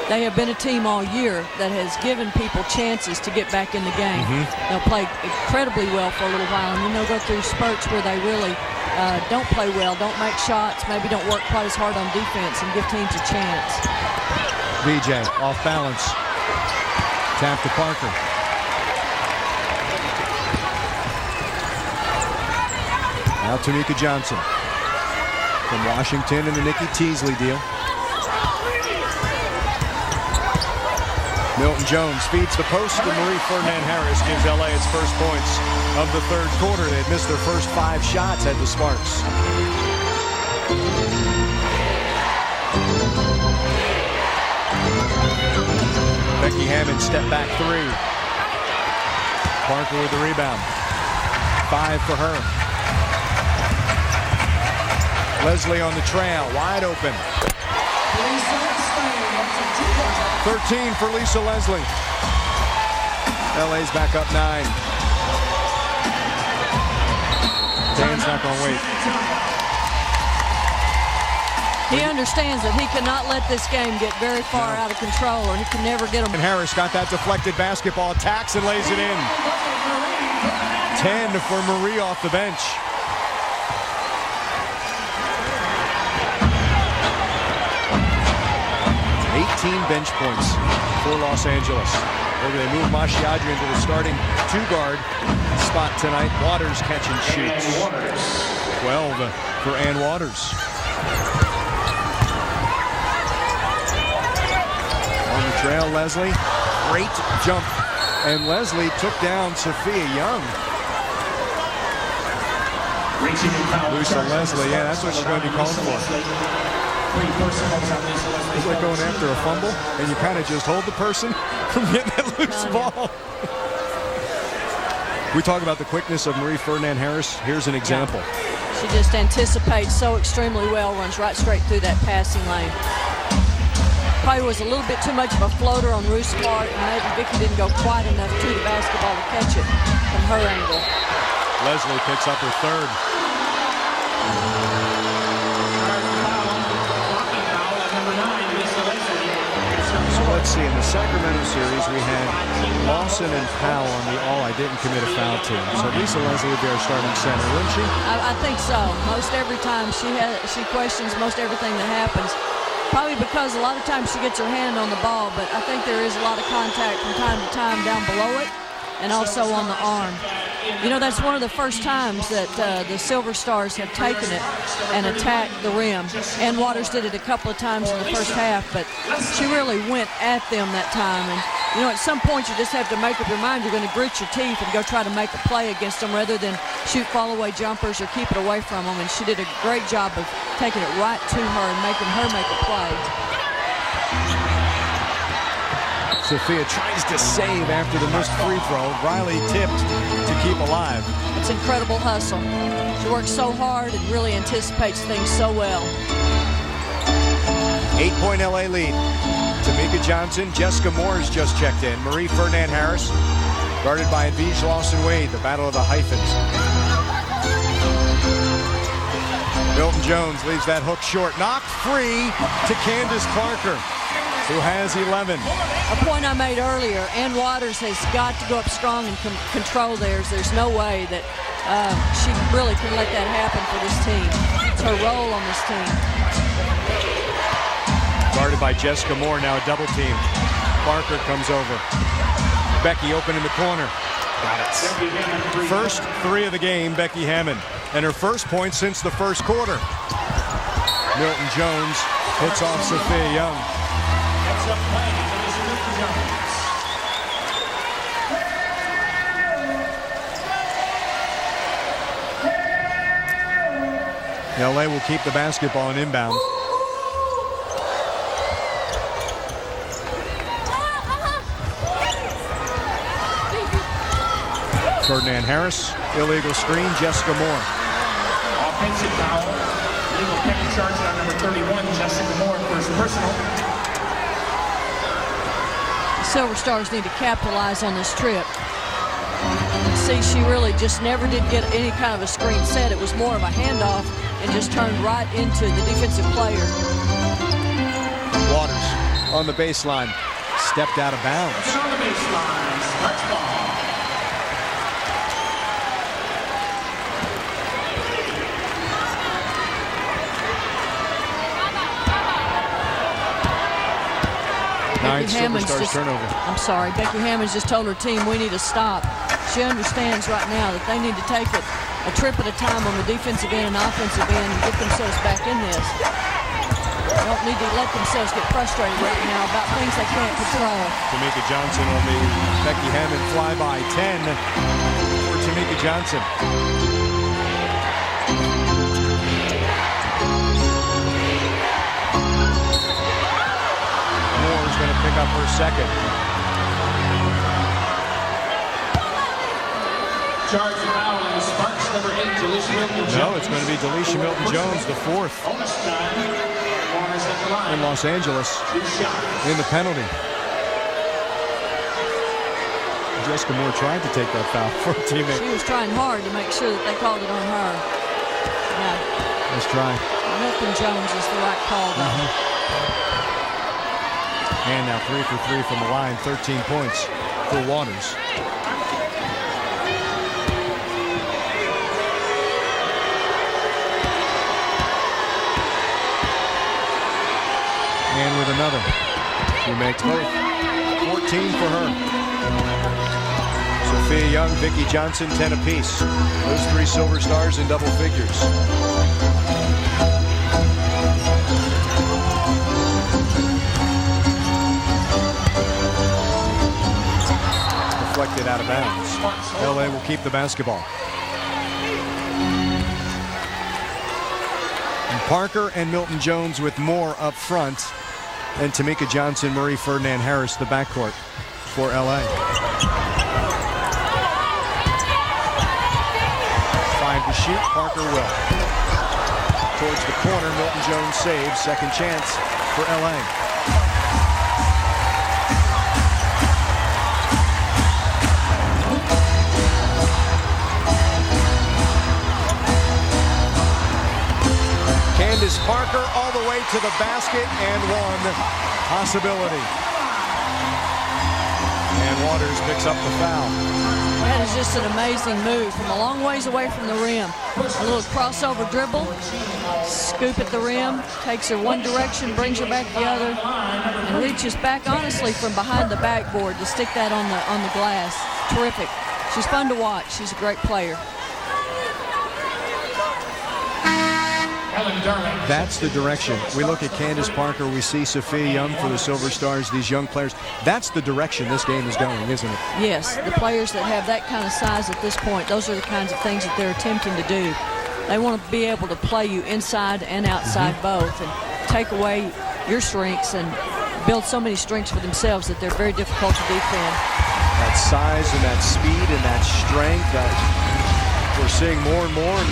they have been a team all year that has given people chances to get back in the game. They'll play incredibly well for a little while, and then they'll go through spurts where they really don't play well, don't make shots, maybe don't work quite as hard on defense and give teams a chance. VJ off balance. Tap to Parker. Now Tamika Johnson from Washington in the Nikki Teasley deal. Milton Jones feeds the post, and Marie Ferdinand Harris gives LA its first points of the third quarter. They had missed their first 5 shots at the Sparks. Becky Hammond step back 3. Parker with the rebound. 5 for her. Leslie on the trail, wide open. 13 for Lisa Leslie. LA's back up 9. Dan's not going to wait. He understands that he cannot let this game get very far out of control, or he can never get them. And Harris got that deflected basketball, attacks and lays it in. 10 for Marie off the bench. Bench points for Los Angeles. Maybe they move Mashiadri into the starting 2-guard spot tonight. Waters catch and shoots. 12 for Ann Waters. On the trail, Leslie. Great jump. And Leslie took down Sophia Young. Lisa Leslie, yeah, that's what she's going to be called for. It's like going after a fumble, and you kind of just hold the person from getting that loose ball. We talk about the quickness of Marie Ferdinand Harris. Here's an example. She just anticipates so extremely well, runs right straight through that passing lane. Probably was a little bit too much of a floater on Ruth's part, and maybe Vicky didn't go quite enough to the basketball to catch it from her angle. Leslie picks up her third. Let's see, in the Sacramento series, we had Lawson and Powell on the all I didn't commit a foul team. So Lisa Leslie would be our starting center, wouldn't she? I think so. Most every time she questions most everything that happens. Probably because a lot of times she gets her hand on the ball, but I think there is a lot of contact from time to time down below it and also on the arm. You know, that's one of the first times that the Silverstars have taken it and attacked the rim. Ann Waters did it a couple of times in the first half, but she really went at them that time. And, you know, at some point you just have to make up your mind you're going to grit your teeth and go try to make a play against them rather than shoot fall-away jumpers or keep it away from them. And she did a great job of taking it right to her and making her make a play. Sophia tries to save after the missed free throw. Riley tipped to keep alive. It's incredible hustle. She works so hard and really anticipates things so well. 8-point LA lead. Tamika Johnson, Jessica Moore's just checked in. Marie Ferdinand Harris, guarded by Advige Lawson-Wade, the battle of the hyphens. Milton Jones leaves that hook short. Knocked free to Candace Parker, who has 11. A point I made earlier, Ann Waters has got to go up strong and control theirs. There's no way that she really can let that happen for this team. It's her role on this team. Guarded by Jessica Moore, now a double team. Parker comes over. Becky open in the corner. Got it. First three of the game, Becky Hammond. And her first point since the first quarter. Milton Jones hits off Sophia Young. LA will keep the basketball in inbound. Ferdinand Harris, illegal screen, Jessica Moore. Offensive foul, legal penalty charge on number 31, Jessica Moore, first personal. The Silverstars need to capitalize on this trip. See, she really just never did get any kind of a screen set. It was more of a handoff and just turned right into the defensive player. Waters on the baseline, stepped out of bounds. On the baseline, starts ball. Becky Hammond's Silverstars turnover. I'm sorry, Becky Hammond's just told her team we need to stop. She understands right now that they need to take it a trip at a time on the defensive end and offensive end and get themselves back in this. They don't need to let themselves get frustrated right now about things they can't control. Tamika Johnson on the Becky Hammond flyby. 10 for Tamika Johnson. Moore's going to pick up her second. Charge the foul on the Sparks, number 8, Delisha Milton-Jones. No, it's going to be Delisha Milton-Jones, the fourth in Los Angeles in the penalty. Jessica Moore tried to take that foul for a teammate. She was trying hard to make sure that they called it on her. Yeah. Let's try. Milton Jones is the right call, though. And now 3 for 3 from the line, 13 points for Waters. And with another, she makes both. 14 for her. Sophia Young, Vicki Johnson, 10 apiece. Those three Silverstars in double figures. Deflected out of bounds. LA will keep the basketball. And Parker and Milton Jones with Moore up front. And Tamika Johnson, Marie Ferdinand Harris, the backcourt for LA. 5 to shoot, Parker will. Towards the corner, Milton Jones saves. Second chance for LA. Candace Parker all the way to the basket and one possibility. And Waters picks up the foul. That is just an amazing move from a long ways away from the rim. A little crossover dribble, scoop at the rim, takes her one direction, brings her back the other, and reaches back honestly from behind the backboard to stick that on the glass. Terrific. she's fun to watch. She's a great player. That's the direction. We look at Candace Parker, we see Sophia Young for the Silverstars, these young players. That's the direction this game is going, isn't it? Yes, the players that have that kind of size at this point, those are the kinds of things that they're attempting to do. They want to be able to play you inside and outside both and take away your strengths and build so many strengths for themselves that they're very difficult to defend. That size and that speed and that strength that we're seeing more and more.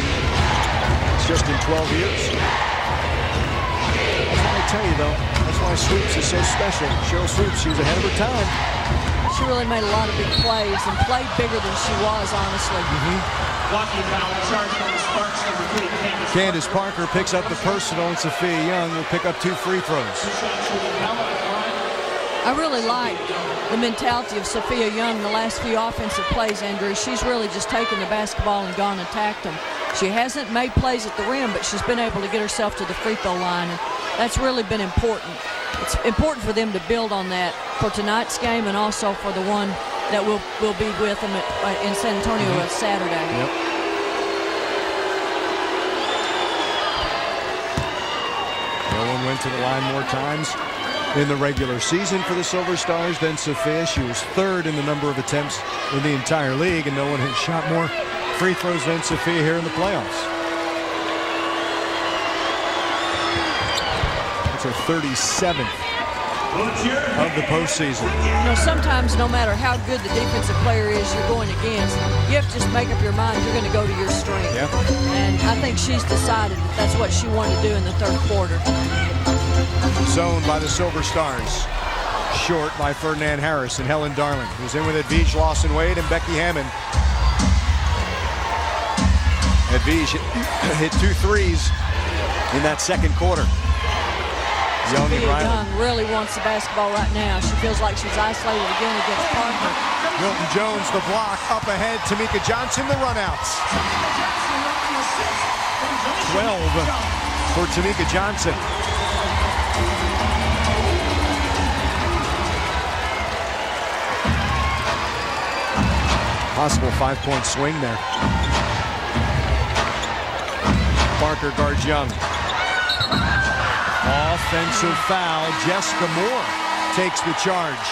Just in 12 years. That's what I tell you, though. That's why Swoops is so special. Cheryl Swoops, she was ahead of her time. She really made a lot of big plays and played bigger than she was, honestly. Candace Parker picks up the personal, and Sophia Young will pick up 2 free throws. I really like the mentality of Sophia Young the last few offensive plays, Andrew. She's really just taken the basketball and gone and attacked them. She hasn't made plays at the rim, but she's been able to get herself to the free throw line, and that's really been important. It's important for them to build on that for tonight's game and also for the one that will be with them in San Antonio on Saturday. Yep. No one went to the line more times in the regular season for the Silverstars than Sophia. She was 3rd in the number of attempts in the entire league, and no one has shot more free throws than Sophia here in the playoffs. That's her 37th of the postseason. You know, sometimes no matter how good the defensive player is you're going against, you have to just make up your mind you're going to go to your strength. Yep. And I think she's decided that that's what she wanted to do in the 3rd quarter. Zoned by the Silverstars. Short by Ferdinand Harris and Helen Darling, who's in with Edwige Lawson-Wade and Becky Hammond. Edwige hit 2 threes in that 2nd quarter. Young and Riley. Young really wants the basketball right now. She feels like she's isolated again against Parker. Milton Jones the block, up ahead, Tamika Johnson the runouts. 12 for Tamika Johnson. Possible 5-point swing there. Parker guards Young. Offensive foul. Jessica Moore takes the charge.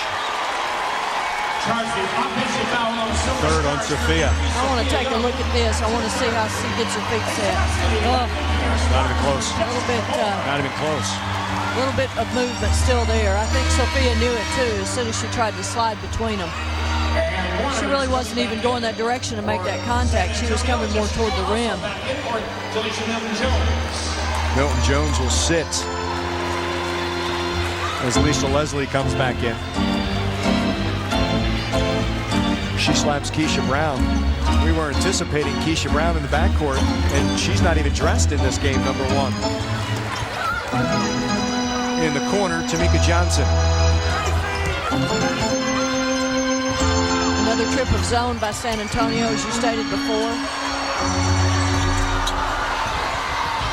3rd on Sophia. I want to take a look at this. I want to see how she gets her feet set. Not even close. A little bit. Not even close. A little bit of movement still there. I think Sophia knew it too as soon as she tried to slide between them. She really wasn't even going that direction to make that contact. She was coming more toward the rim. Milton Jones will sit as Lisa Leslie comes back in. She slaps Keisha Brown. We were anticipating Keisha Brown in the backcourt, and she's not even dressed in this game, number 1. In the corner, Tamika Johnson. Another trip of zone by San Antonio, as you stated before.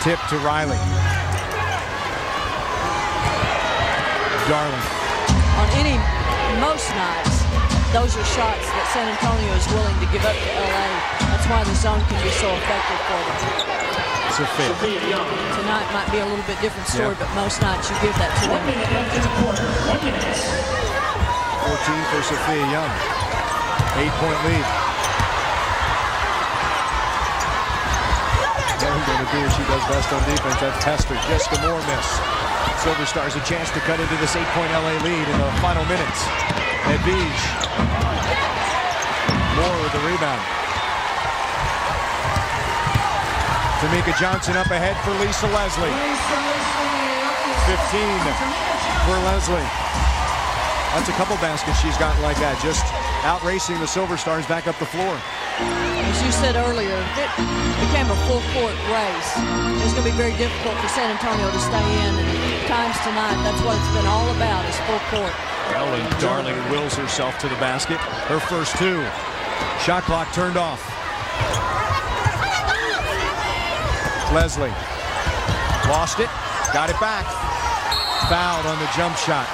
Tip to Riley. Darling. On most nights, those are shots that San Antonio is willing to give up to LA. That's why the zone can be so effective for them. Sophia. Tonight might be a little bit different story, but most nights you give that to them. 14 for Sophia Young. 8-point lead. Young going to do what she does best on defense. That's test her. Jessica Moore miss. Silverstars a chance to cut into this 8-point LA lead in the final minutes. Edwige. Moore with the rebound. Tamika Johnson up ahead for Lisa Leslie. 15 for Leslie. That's a couple baskets she's gotten like that, just out-racing the Silverstars back up the floor. As you said earlier, it became a full-court race. It was going to be very difficult for San Antonio to stay in, and at times tonight, that's what it's been all about, is full court. Ellen Darling wills herself to the basket. Her first 2. Shot clock turned off. Leslie lost it, got it back. Fouled on the jump shot.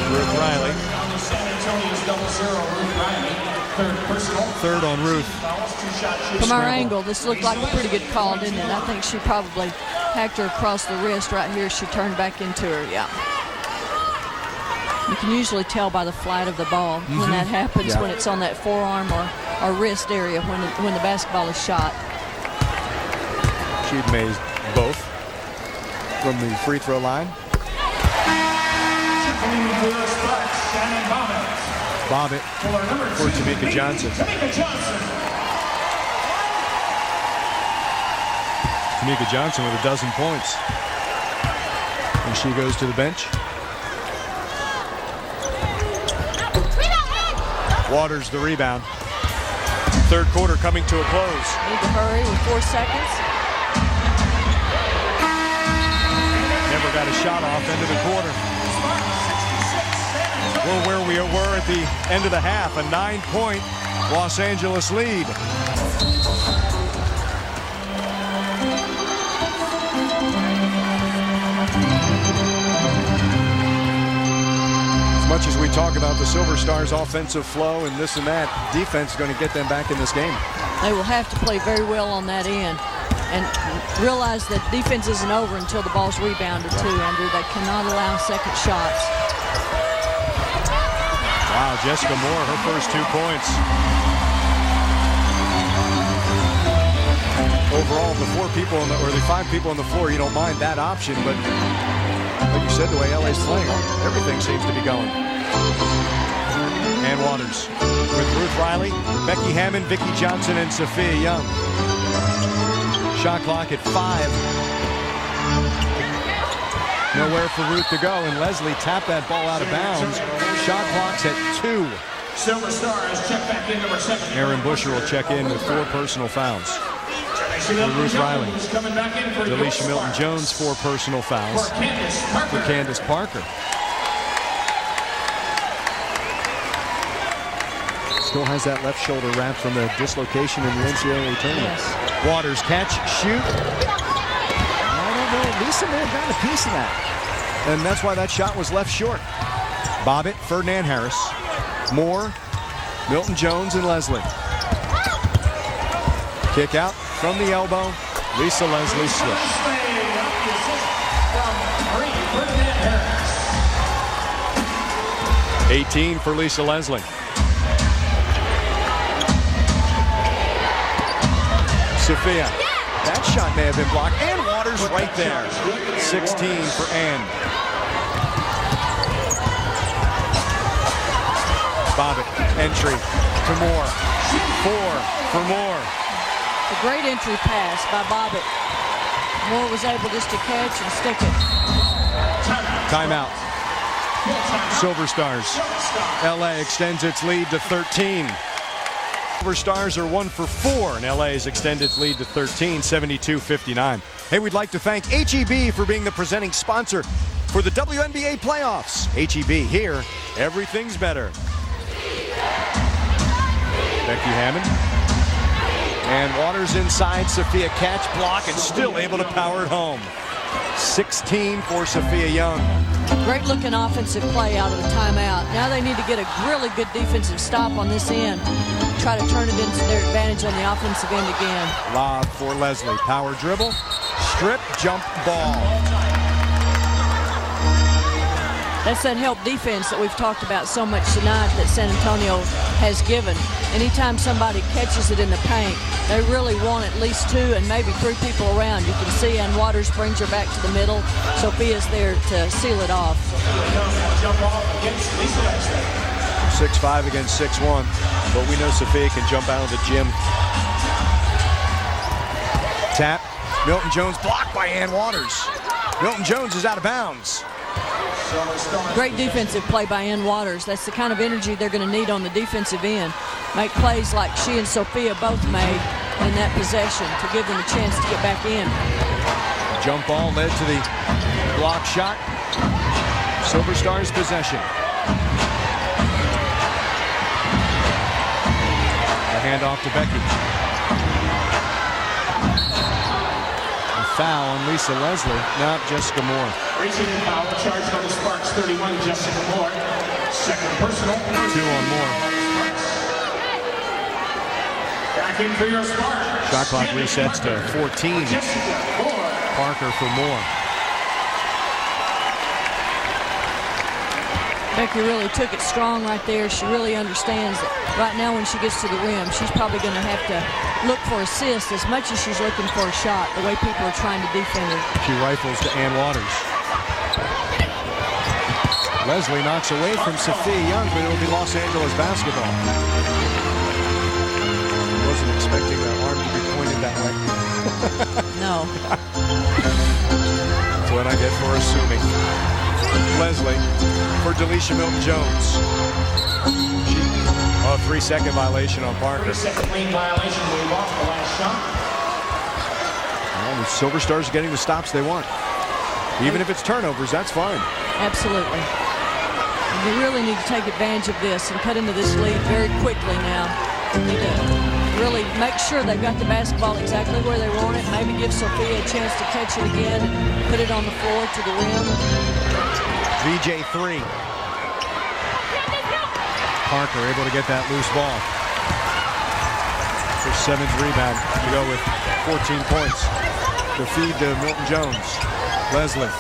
Ruth Riley. Third on Ruth. From our angle, this looked like a pretty good call, didn't it? I think she probably hacked her across the wrist right here. She turned back into her, yeah. You can usually tell by the flight of the ball when that happens, when it's on that forearm or wrist area when the basketball is shot. She'd made both from the free throw line. Bobbitt for Tamika Johnson. Tamika Johnson with a dozen points. And she goes to the bench. Waters the rebound. Third quarter coming to a close. Need to hurry with 4 seconds. Never got a shot off end of the quarter. We're where we were at the end of the half, a 9-point Los Angeles lead. As much as we talk about the Silverstars' offensive flow and this and that, defense is going to get them back in this game. They will have to play very well on that end and realize that defense isn't over until the ball's rebounded too, Andrew. They cannot allow second shots. Wow, Jessica Moore, her first 2 points. Overall, the 4 people or the 5 people on the floor, you don't mind that option, but like you said, the way LA's playing, everything seems to be going. And Waters with Ruth Riley, Becky Hammond, Vicki Johnson, and Sophia Young. Shot clock at 5. Nowhere for Ruth to go, and Leslie tapped that ball out of bounds. Shot clock's at 2. Silverstars check back in number 7. Aaron Busher will check in with 4 personal fouls. For Ruth Riley. Delisha Milton-Jones, 4 personal fouls. For Candace Parker. Still has that left shoulder wrapped from the dislocation in the NCAA tournament. Yes. Waters catch, shoot. I don't know, Lisa may have gotten a piece of that. And that's why that shot was left short. Bobbitt, Ferdinand Harris, Moore, Milton-Jones, and Leslie. Kick out from the elbow. Lisa Leslie slips. 18 for Lisa Leslie. Sophia. That shot may have been blocked. And Waters right there. 16 for Ann. Bobbitt, entry to Moore. 4 for Moore. A great entry pass by Bobbitt. Moore was able just to catch and stick it. Timeout. Silverstars. LA extends its lead to 13. Silverstars are 1 for 4, and LA has extended its lead to 13, 72-59. Hey, we'd like to thank HEB for being the presenting sponsor for the WNBA playoffs. HEB, here, everything's better. Becky Hammond. And Waters inside. Sophia catch, block, and still able to power it home. 16 for Sophia Young. Great looking offensive play out of the timeout. Now they need to get a really good defensive stop on this end. Try to turn it into their advantage on the offensive end again. Lob for Leslie. Power dribble. Strip, jump, ball. That's that help defense that we've talked about so much tonight that San Antonio has given. Anytime somebody catches it in the paint, they really want at least 2 and maybe 3 people around. You can see Ann Waters brings her back to the middle. Sophia's there to seal it off. 6'5" against 6'1", but we know Sophia can jump out of the gym. Tap. Milton-Jones blocked by Ann Waters. Milton-Jones is out of bounds. Great defensive play by Ann Waters. That's the kind of energy they're going to need on the defensive end. Make plays like she and Sophia both made in that possession to give them a chance to get back in. Jump ball led to the block shot. Silverstars possession. A handoff to Becky. A foul on Lisa Leslie, not Jessica Moore. Reaching the foul, charged on the Sparks 31, Jessica Moore. Second personal. 2 on more. Back in for your Sparks. Shot clock resets to 14. Parker for more. Becky really took it strong right there. She really understands that right now when she gets to the rim, she's probably going to have to look for assists as much as she's looking for a shot, the way people are trying to defend her. She rifles to Ann Waters. Leslie knocks away from Sophia Young, but it'll be Los Angeles basketball. I wasn't expecting that arm to be pointed that way. No. That's what I get for assuming. Leslie for Delisha Milton-Jones. A 3-second violation on Parker. 3-second lane violation. We lost the last shot. Well, the Silverstars are getting the stops they want. Even if it's turnovers, that's fine. Absolutely. They really need to take advantage of this and cut into this lead very quickly now. They need to really make sure they've got the basketball exactly where they want it. Maybe give Sophia a chance to catch it again and put it on the floor to the rim. VJ 3. Parker able to get that loose ball. Her 7th rebound to go with 14 points. The feed to Milton-Jones. Leslie.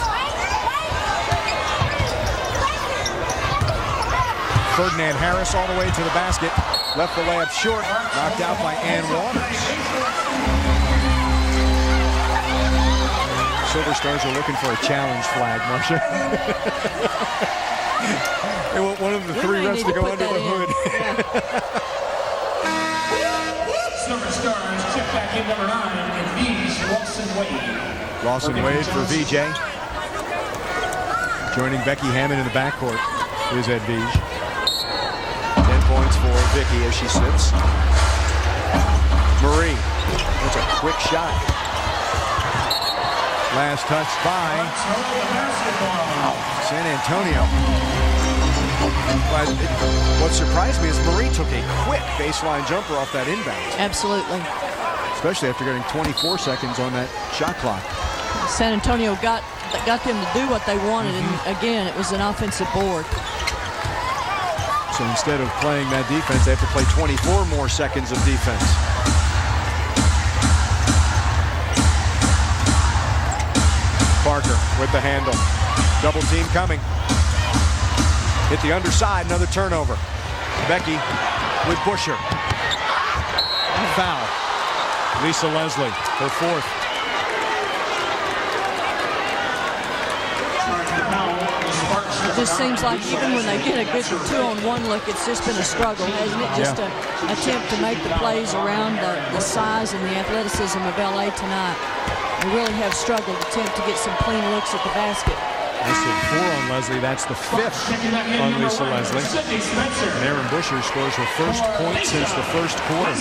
Ferdinand Harris all the way to the basket. Left the layup short. Knocked out by Ann Waters. Silverstars are looking for a challenge flag, Marcia. They want one of the 3 refs to go under the hood. Silverstars check back in number 9, and V's Lawson Wade. Lawson Wade for VJ. Joining Becky Hammond in the backcourt is Ed Vige. 10 points for Vicky as she sits. Marie. That's a quick shot. Last touch by San Antonio. But what surprised me is Marie took a quick baseline jumper off that inbound. Absolutely. Especially after getting 24 seconds on that shot clock. San Antonio got them to do what they wanted, and again, it was an offensive board. So instead of playing that defense, they have to play 24 more seconds of defense. Parker with the handle. Double team coming. Hit the underside, another turnover. Becky with Busher. Foul. Lisa Leslie, her 4th. It just seems like even when they get a good 2-on-1 look, it's just been a struggle, hasn't it? Just an attempt to make the plays around the size and the athleticism of LA tonight. They really have struggled to attempt to get some clean looks at the basket. I said 4 on Leslie. That's the 5th on Lisa Leslie. And Erin Busher scores her 1st point since the 1st quarter.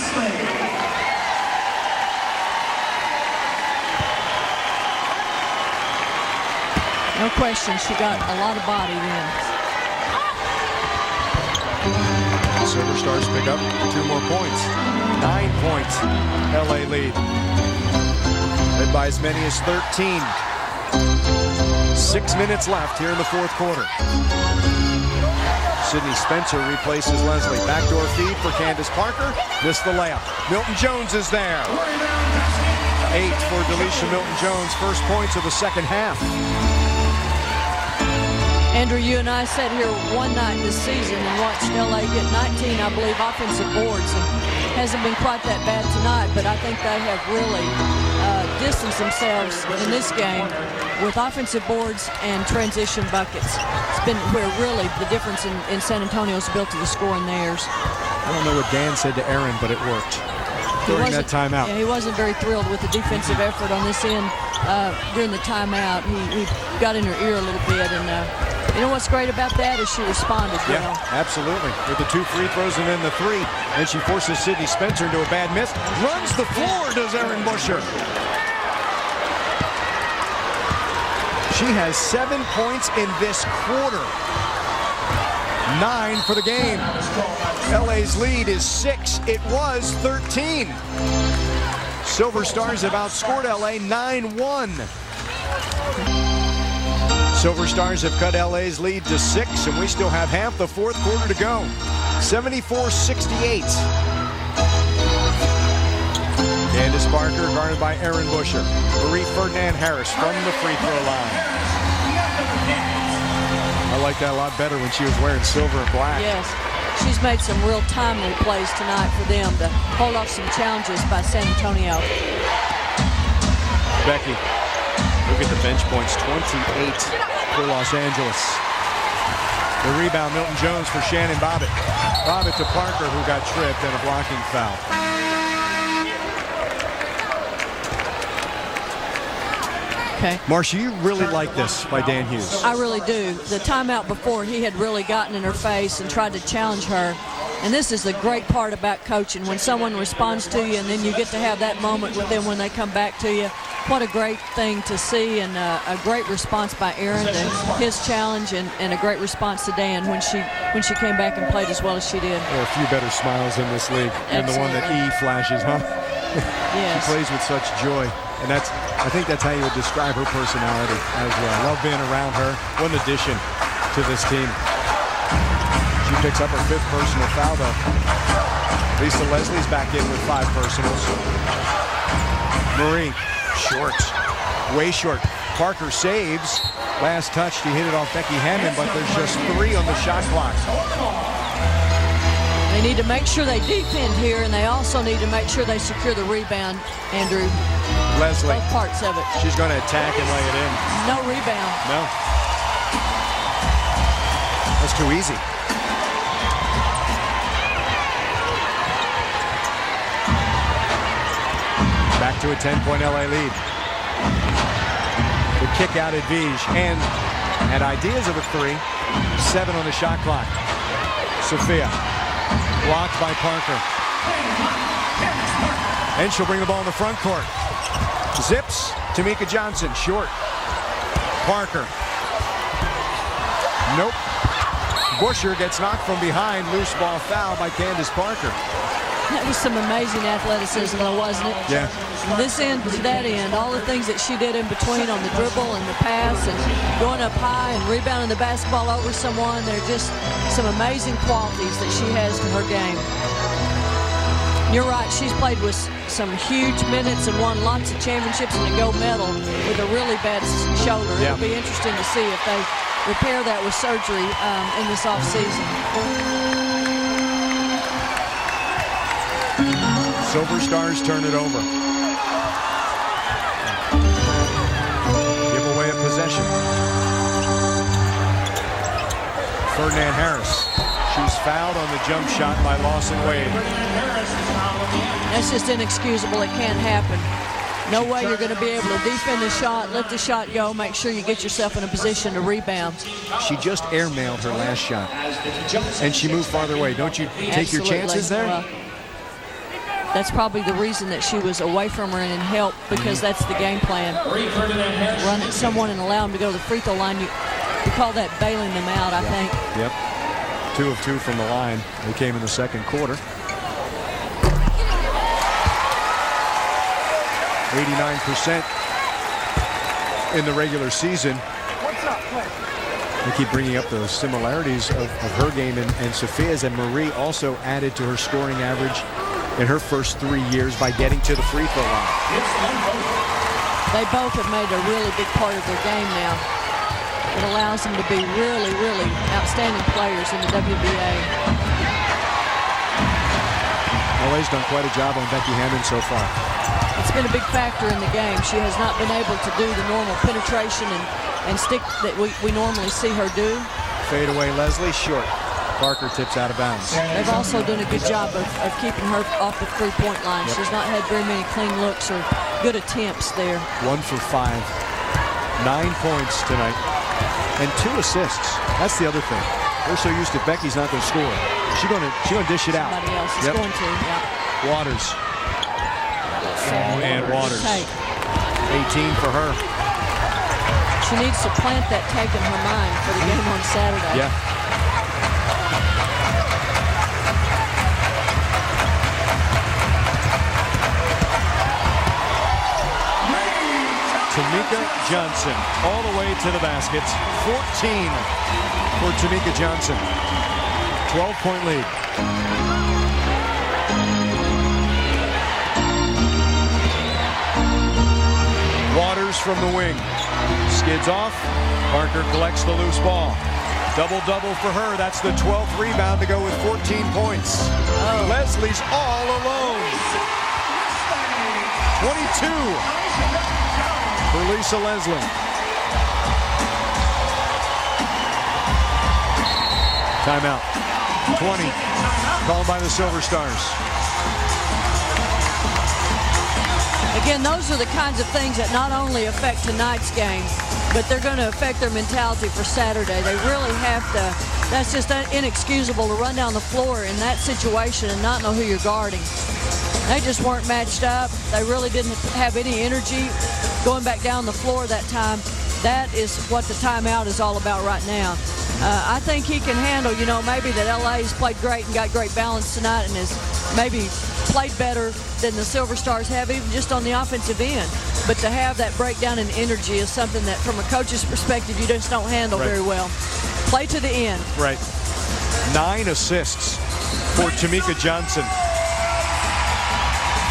No question, she got a lot of body then. Silverstars pick up 2 more points. 9 points. LA lead. Led by as many as 13. 6 minutes left here in the 4th quarter. Sydney Spencer replaces Leslie. Backdoor feed for Candace Parker. Missed the layup. Milton-Jones is there. 8 for Delisha Milton-Jones. First points of the 2nd half. Andrew, you and I sat here one night this season and watched LA get 19, I believe, offensive boards. And hasn't been quite that bad tonight, but I think they have really distanced themselves in this game with offensive boards and transition buckets. It's been where really the difference in San Antonio's built to the score in theirs. I don't know what Dan said to Erin, but it worked during that timeout. Yeah, he wasn't very thrilled with the defensive effort on this end during the timeout. He got in her ear a little bit, and you know what's great about that is she responded well. Yeah, absolutely. With the 2 free throws and then the 3. And she forces Sydney Spencer into a bad miss. Runs the floor, does Erin Busher. She has 7 points in this quarter. 9 for the game. LA's lead is 6. It was 13. Silverstars have outscored LA 9-1. Silverstars have cut LA's lead to 6, and we still have half the fourth quarter to go. 74-68. Candace Parker guarded by Erin Busher. Marie Ferdinand Harris from the free throw line. I like that a lot better when she was wearing silver and black. Yes, she's made some real timely plays tonight for them to hold off some challenges by San Antonio. Becky, look at the bench points, 28 for Los Angeles. The rebound, Milton Jones for Shannon Bobbitt. Bobbitt to Parker, who got tripped, and a blocking foul. Okay. Marcia, you really like this by Dan Hughes. I really do. The timeout before, he had really gotten in her face and tried to challenge her. And this is the great part about coaching. When someone responds to you and then you get to have that moment with them when they come back to you. What a great thing to see, and a great response by Erin to his challenge, and a great response to Dan when she came back and played as well as she did. There are a few better smiles in this league than the one that E flashes, huh? Yes. She plays with such joy, and I think that's how you would describe her personality as well. I love being around her. What an addition to this team. She picks up her 5th personal foul, though. Lisa Leslie's back in with 5 personals. Marie, short, way short. Parker saves. Last touch, she hit it off Becky Hammond, but there's just 3 on the shot clock. They need to make sure they defend here, and they also need to make sure they secure the rebound, Andrew. Leslie. Both parts of it. She's going to attack and lay it in. No rebound. No. That's too easy. Back to a 10-point LA lead. The kick out at Vige, and had ideas of a 3. 7 on the shot clock. Sophia. Blocked by Parker. And she'll bring the ball in the front court. Zips. Tamika Johnson, short. Parker. Nope. Busher gets knocked from behind. Loose ball foul by Candace Parker. That was some amazing athleticism, though, wasn't it? Yeah. From this end to that end, all the things that she did in between on the dribble and the pass and going up high and rebounding the basketball over someone, they're just some amazing qualities that she has to her game. You're right, she's played with some huge minutes and won lots of championships and a gold medal with a really bad shoulder. Yeah. It'll be interesting to see if they repair that with surgery in this offseason. Silverstars turn it over. Give away a possession. Ferdinand Harris. She's fouled on the jump shot by Lawson Wade. That's just inexcusable. It can't happen. No way you're going to be able to defend the shot, let the shot go, make sure you get yourself in a position to rebound. She just airmailed her last shot, and she moved farther away. Don't you take your chances there? Well, that's probably the reason that she was away from her and in help, because that's the game plan. Run at someone and allow them to go to the free throw line. You call that bailing them out, I think. Yep. 2 of 2 from the line. They came in the second quarter. 89% in the regular season. I keep bringing up those similarities of her game and Sophia's, and Marie also added to her scoring average in her first 3 years by getting to the free throw line. They both have made a really big part of their game now. It allows them to be really, really outstanding players in the WNBA. LA's done quite a job on Becky Hammond so far. It's been a big factor in the game. She has not been able to do the normal penetration and stick that we normally see her do. Fade away Leslie, short. Parker tips out of bounds. They've also done a good job of keeping her off the three-point line. Yep. She's not had very many clean looks or good attempts there. 1 for 5. 9 points tonight. And 2 assists. That's the other thing. We're so used to Becky's not going to score. She's going to dish it out. Somebody else is going to, yeah. Waters. And Waters. 18 for her. She needs to plant that take in her mind for the game on Saturday. Yeah. Tamika Johnson all the way to the basket. 14 for Tamika Johnson. 12-point lead. Waters from the wing. Skids off. Parker collects the loose ball. Double-double for her. That's the 12th rebound to go with 14 points. Oh. Leslie's all alone. 22 for Lisa Leslie. Timeout. 20. Called by the Silverstars. Again, those are the kinds of things that not only affect tonight's game, but they're going to affect their mentality for Saturday. They really have to. That's just inexcusable to run down the floor in that situation and not know who you're guarding. They just weren't matched up. They really didn't have any energy going back down the floor that time. That is what the timeout is all about right now. I think he can handle, maybe that LA's played great and got great balance tonight and has maybe played better than the Silverstars have, even just on the offensive end. But to have that breakdown in energy is something that, from a coach's perspective, you just don't handle very well. Play to the end. Right. 9 assists for Tamika Johnson.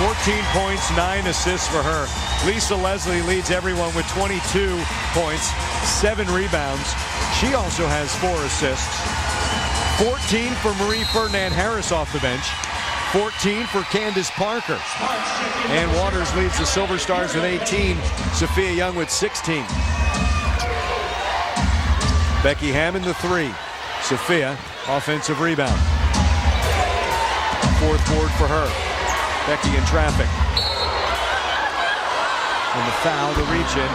14 points, 9 assists for her. Lisa Leslie leads everyone with 22 points, 7 rebounds. She also has 4 assists. 14 for Marie Ferdinand-Harris off the bench. 14 for Candace Parker. And Waters leads the Silverstars with 18. Sophia Young with 16. Becky Hammond the 3. Sophia, offensive rebound. 4th board for her. Becky in traffic. And the foul to reach in.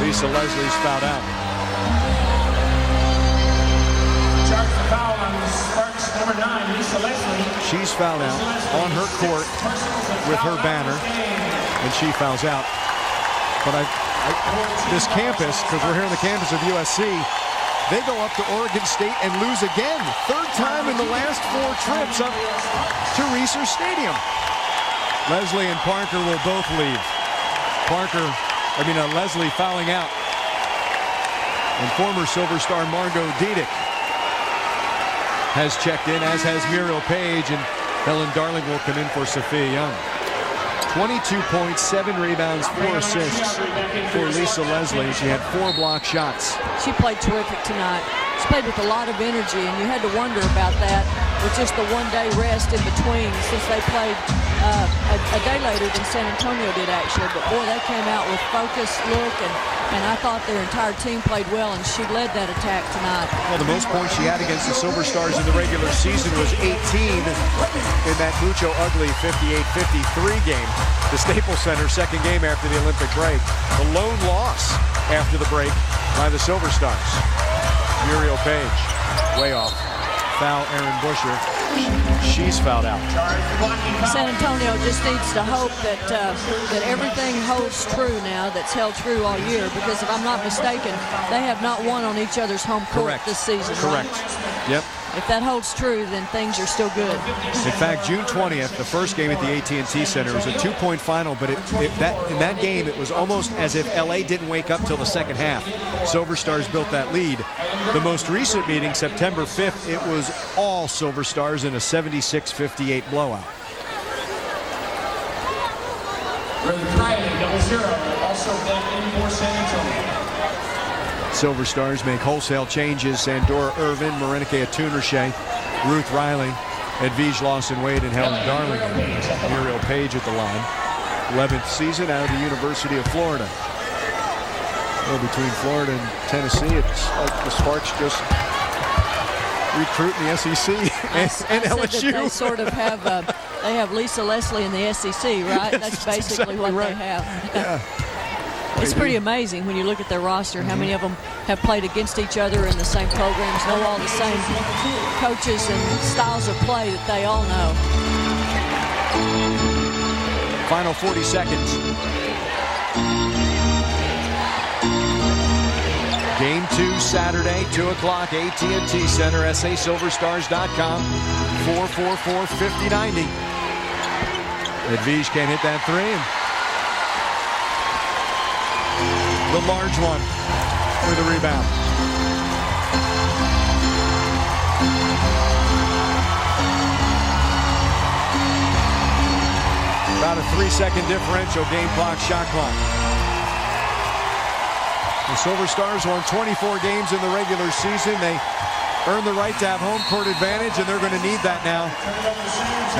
Lisa Leslie's fouled out. Charge the foul on Sparks number 9, Lisa Leslie. She's fouled out on her court with her banner, and she fouls out. But this campus, because we're here on the campus of USC, they go up to Oregon State and lose again. 3rd time in the last 4 trips up to Reser Stadium. Leslie and Parker will both leave. Leslie fouling out. And former Silverstar Margot Diedick has checked in, as has Muriel Page, and Helen Darling will come in for Sophia Young. 22 points, 7 rebounds, 4 assists for Lisa Leslie. She had 4 block shots. She played terrific tonight. She played with a lot of energy, and you had to wonder about that with just the one-day rest in between, since they played a day later than San Antonio did, actually. But boy, they came out with focus, look, and I thought their entire team played well, and she led that attack tonight. Well, the most points she had against the Silverstars in the regular season was 18 in that mucho ugly 58-53 game. The Staples Center, second game after the Olympic break. The lone loss after the break by the Silverstars. Muriel Page, way off. Foul Erin Busher. She's fouled out. San Antonio just needs to hope that that everything holds true now that's held true all year, because if I'm not mistaken, they have not won on each other's home court this season. Correct. Right? Yep. If that holds true, then things are still good. In fact, June 20th, the first game at the AT&T Center, was a 2-point final, but in that game, it was almost as if LA didn't wake up till the second half. Silverstars built that lead. The most recent meeting, September 5th, it was all Silverstars in a 76-58 blowout. Friday, 0-0, also back in for San Antonio. Silverstars make wholesale changes. Sandora Irvin, Marinike Atunerche, Ruth Riley, Edwige Lawson-Wade, and Helen Darling. Muriel Page at the line. 11th season out of the University of Florida. Well, between Florida and Tennessee, it's like the Sparks just recruiting the SEC and LSU. They sort of have, they have Lisa Leslie in the SEC, right? That's basically what they have. Yeah. It's pretty amazing when you look at their roster, how many of them have played against each other in the same programs, know all the same coaches and styles of play that they all know. Final 40 seconds. Game 2 Saturday, 2 o'clock, AT&T Center, sasilverstars.com, 444-5090. Edwige can't hit that 3. the large one for the rebound. About a 3-second differential, game clock, shot clock. The Silverstars won 24 games in the regular season. They earned the right to have home court advantage, and they're going to need that now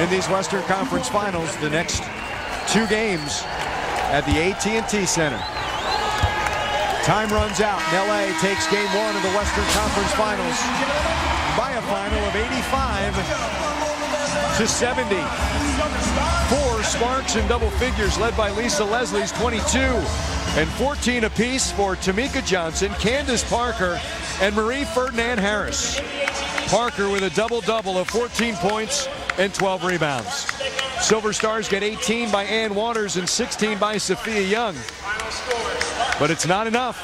in these Western Conference Finals. The next 2 games at the AT&T Center. Time runs out, and LA takes game 1 of the Western Conference Finals by a final of 85-70. 4 sparks in double figures, led by Lisa Leslie's 22, and 14 apiece for Tamika Johnson, Candace Parker, and Marie Ferdinand Harris. Parker with a double-double of 14 points and 12 rebounds. Silverstars get 18 by Ann Waters and 16 by Sophia Young. But it's not enough.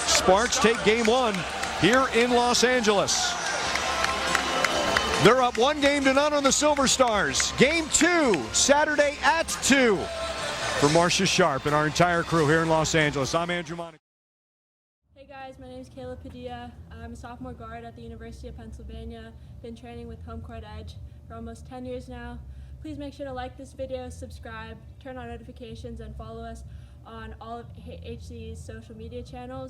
Sparks take game 1 here in Los Angeles. They're up 1-0 on the Silverstars. Game 2, Saturday at 2. For Marcia Sharp and our entire crew here in Los Angeles, I'm Andrew Monaco. Hey guys, my name is Kayla Padilla. I'm a sophomore guard at the University of Pennsylvania. Been training with HomeCourtEdge for almost 10 years now. Please make sure to like this video, subscribe, turn on notifications, and follow us on all of HC's social media channels.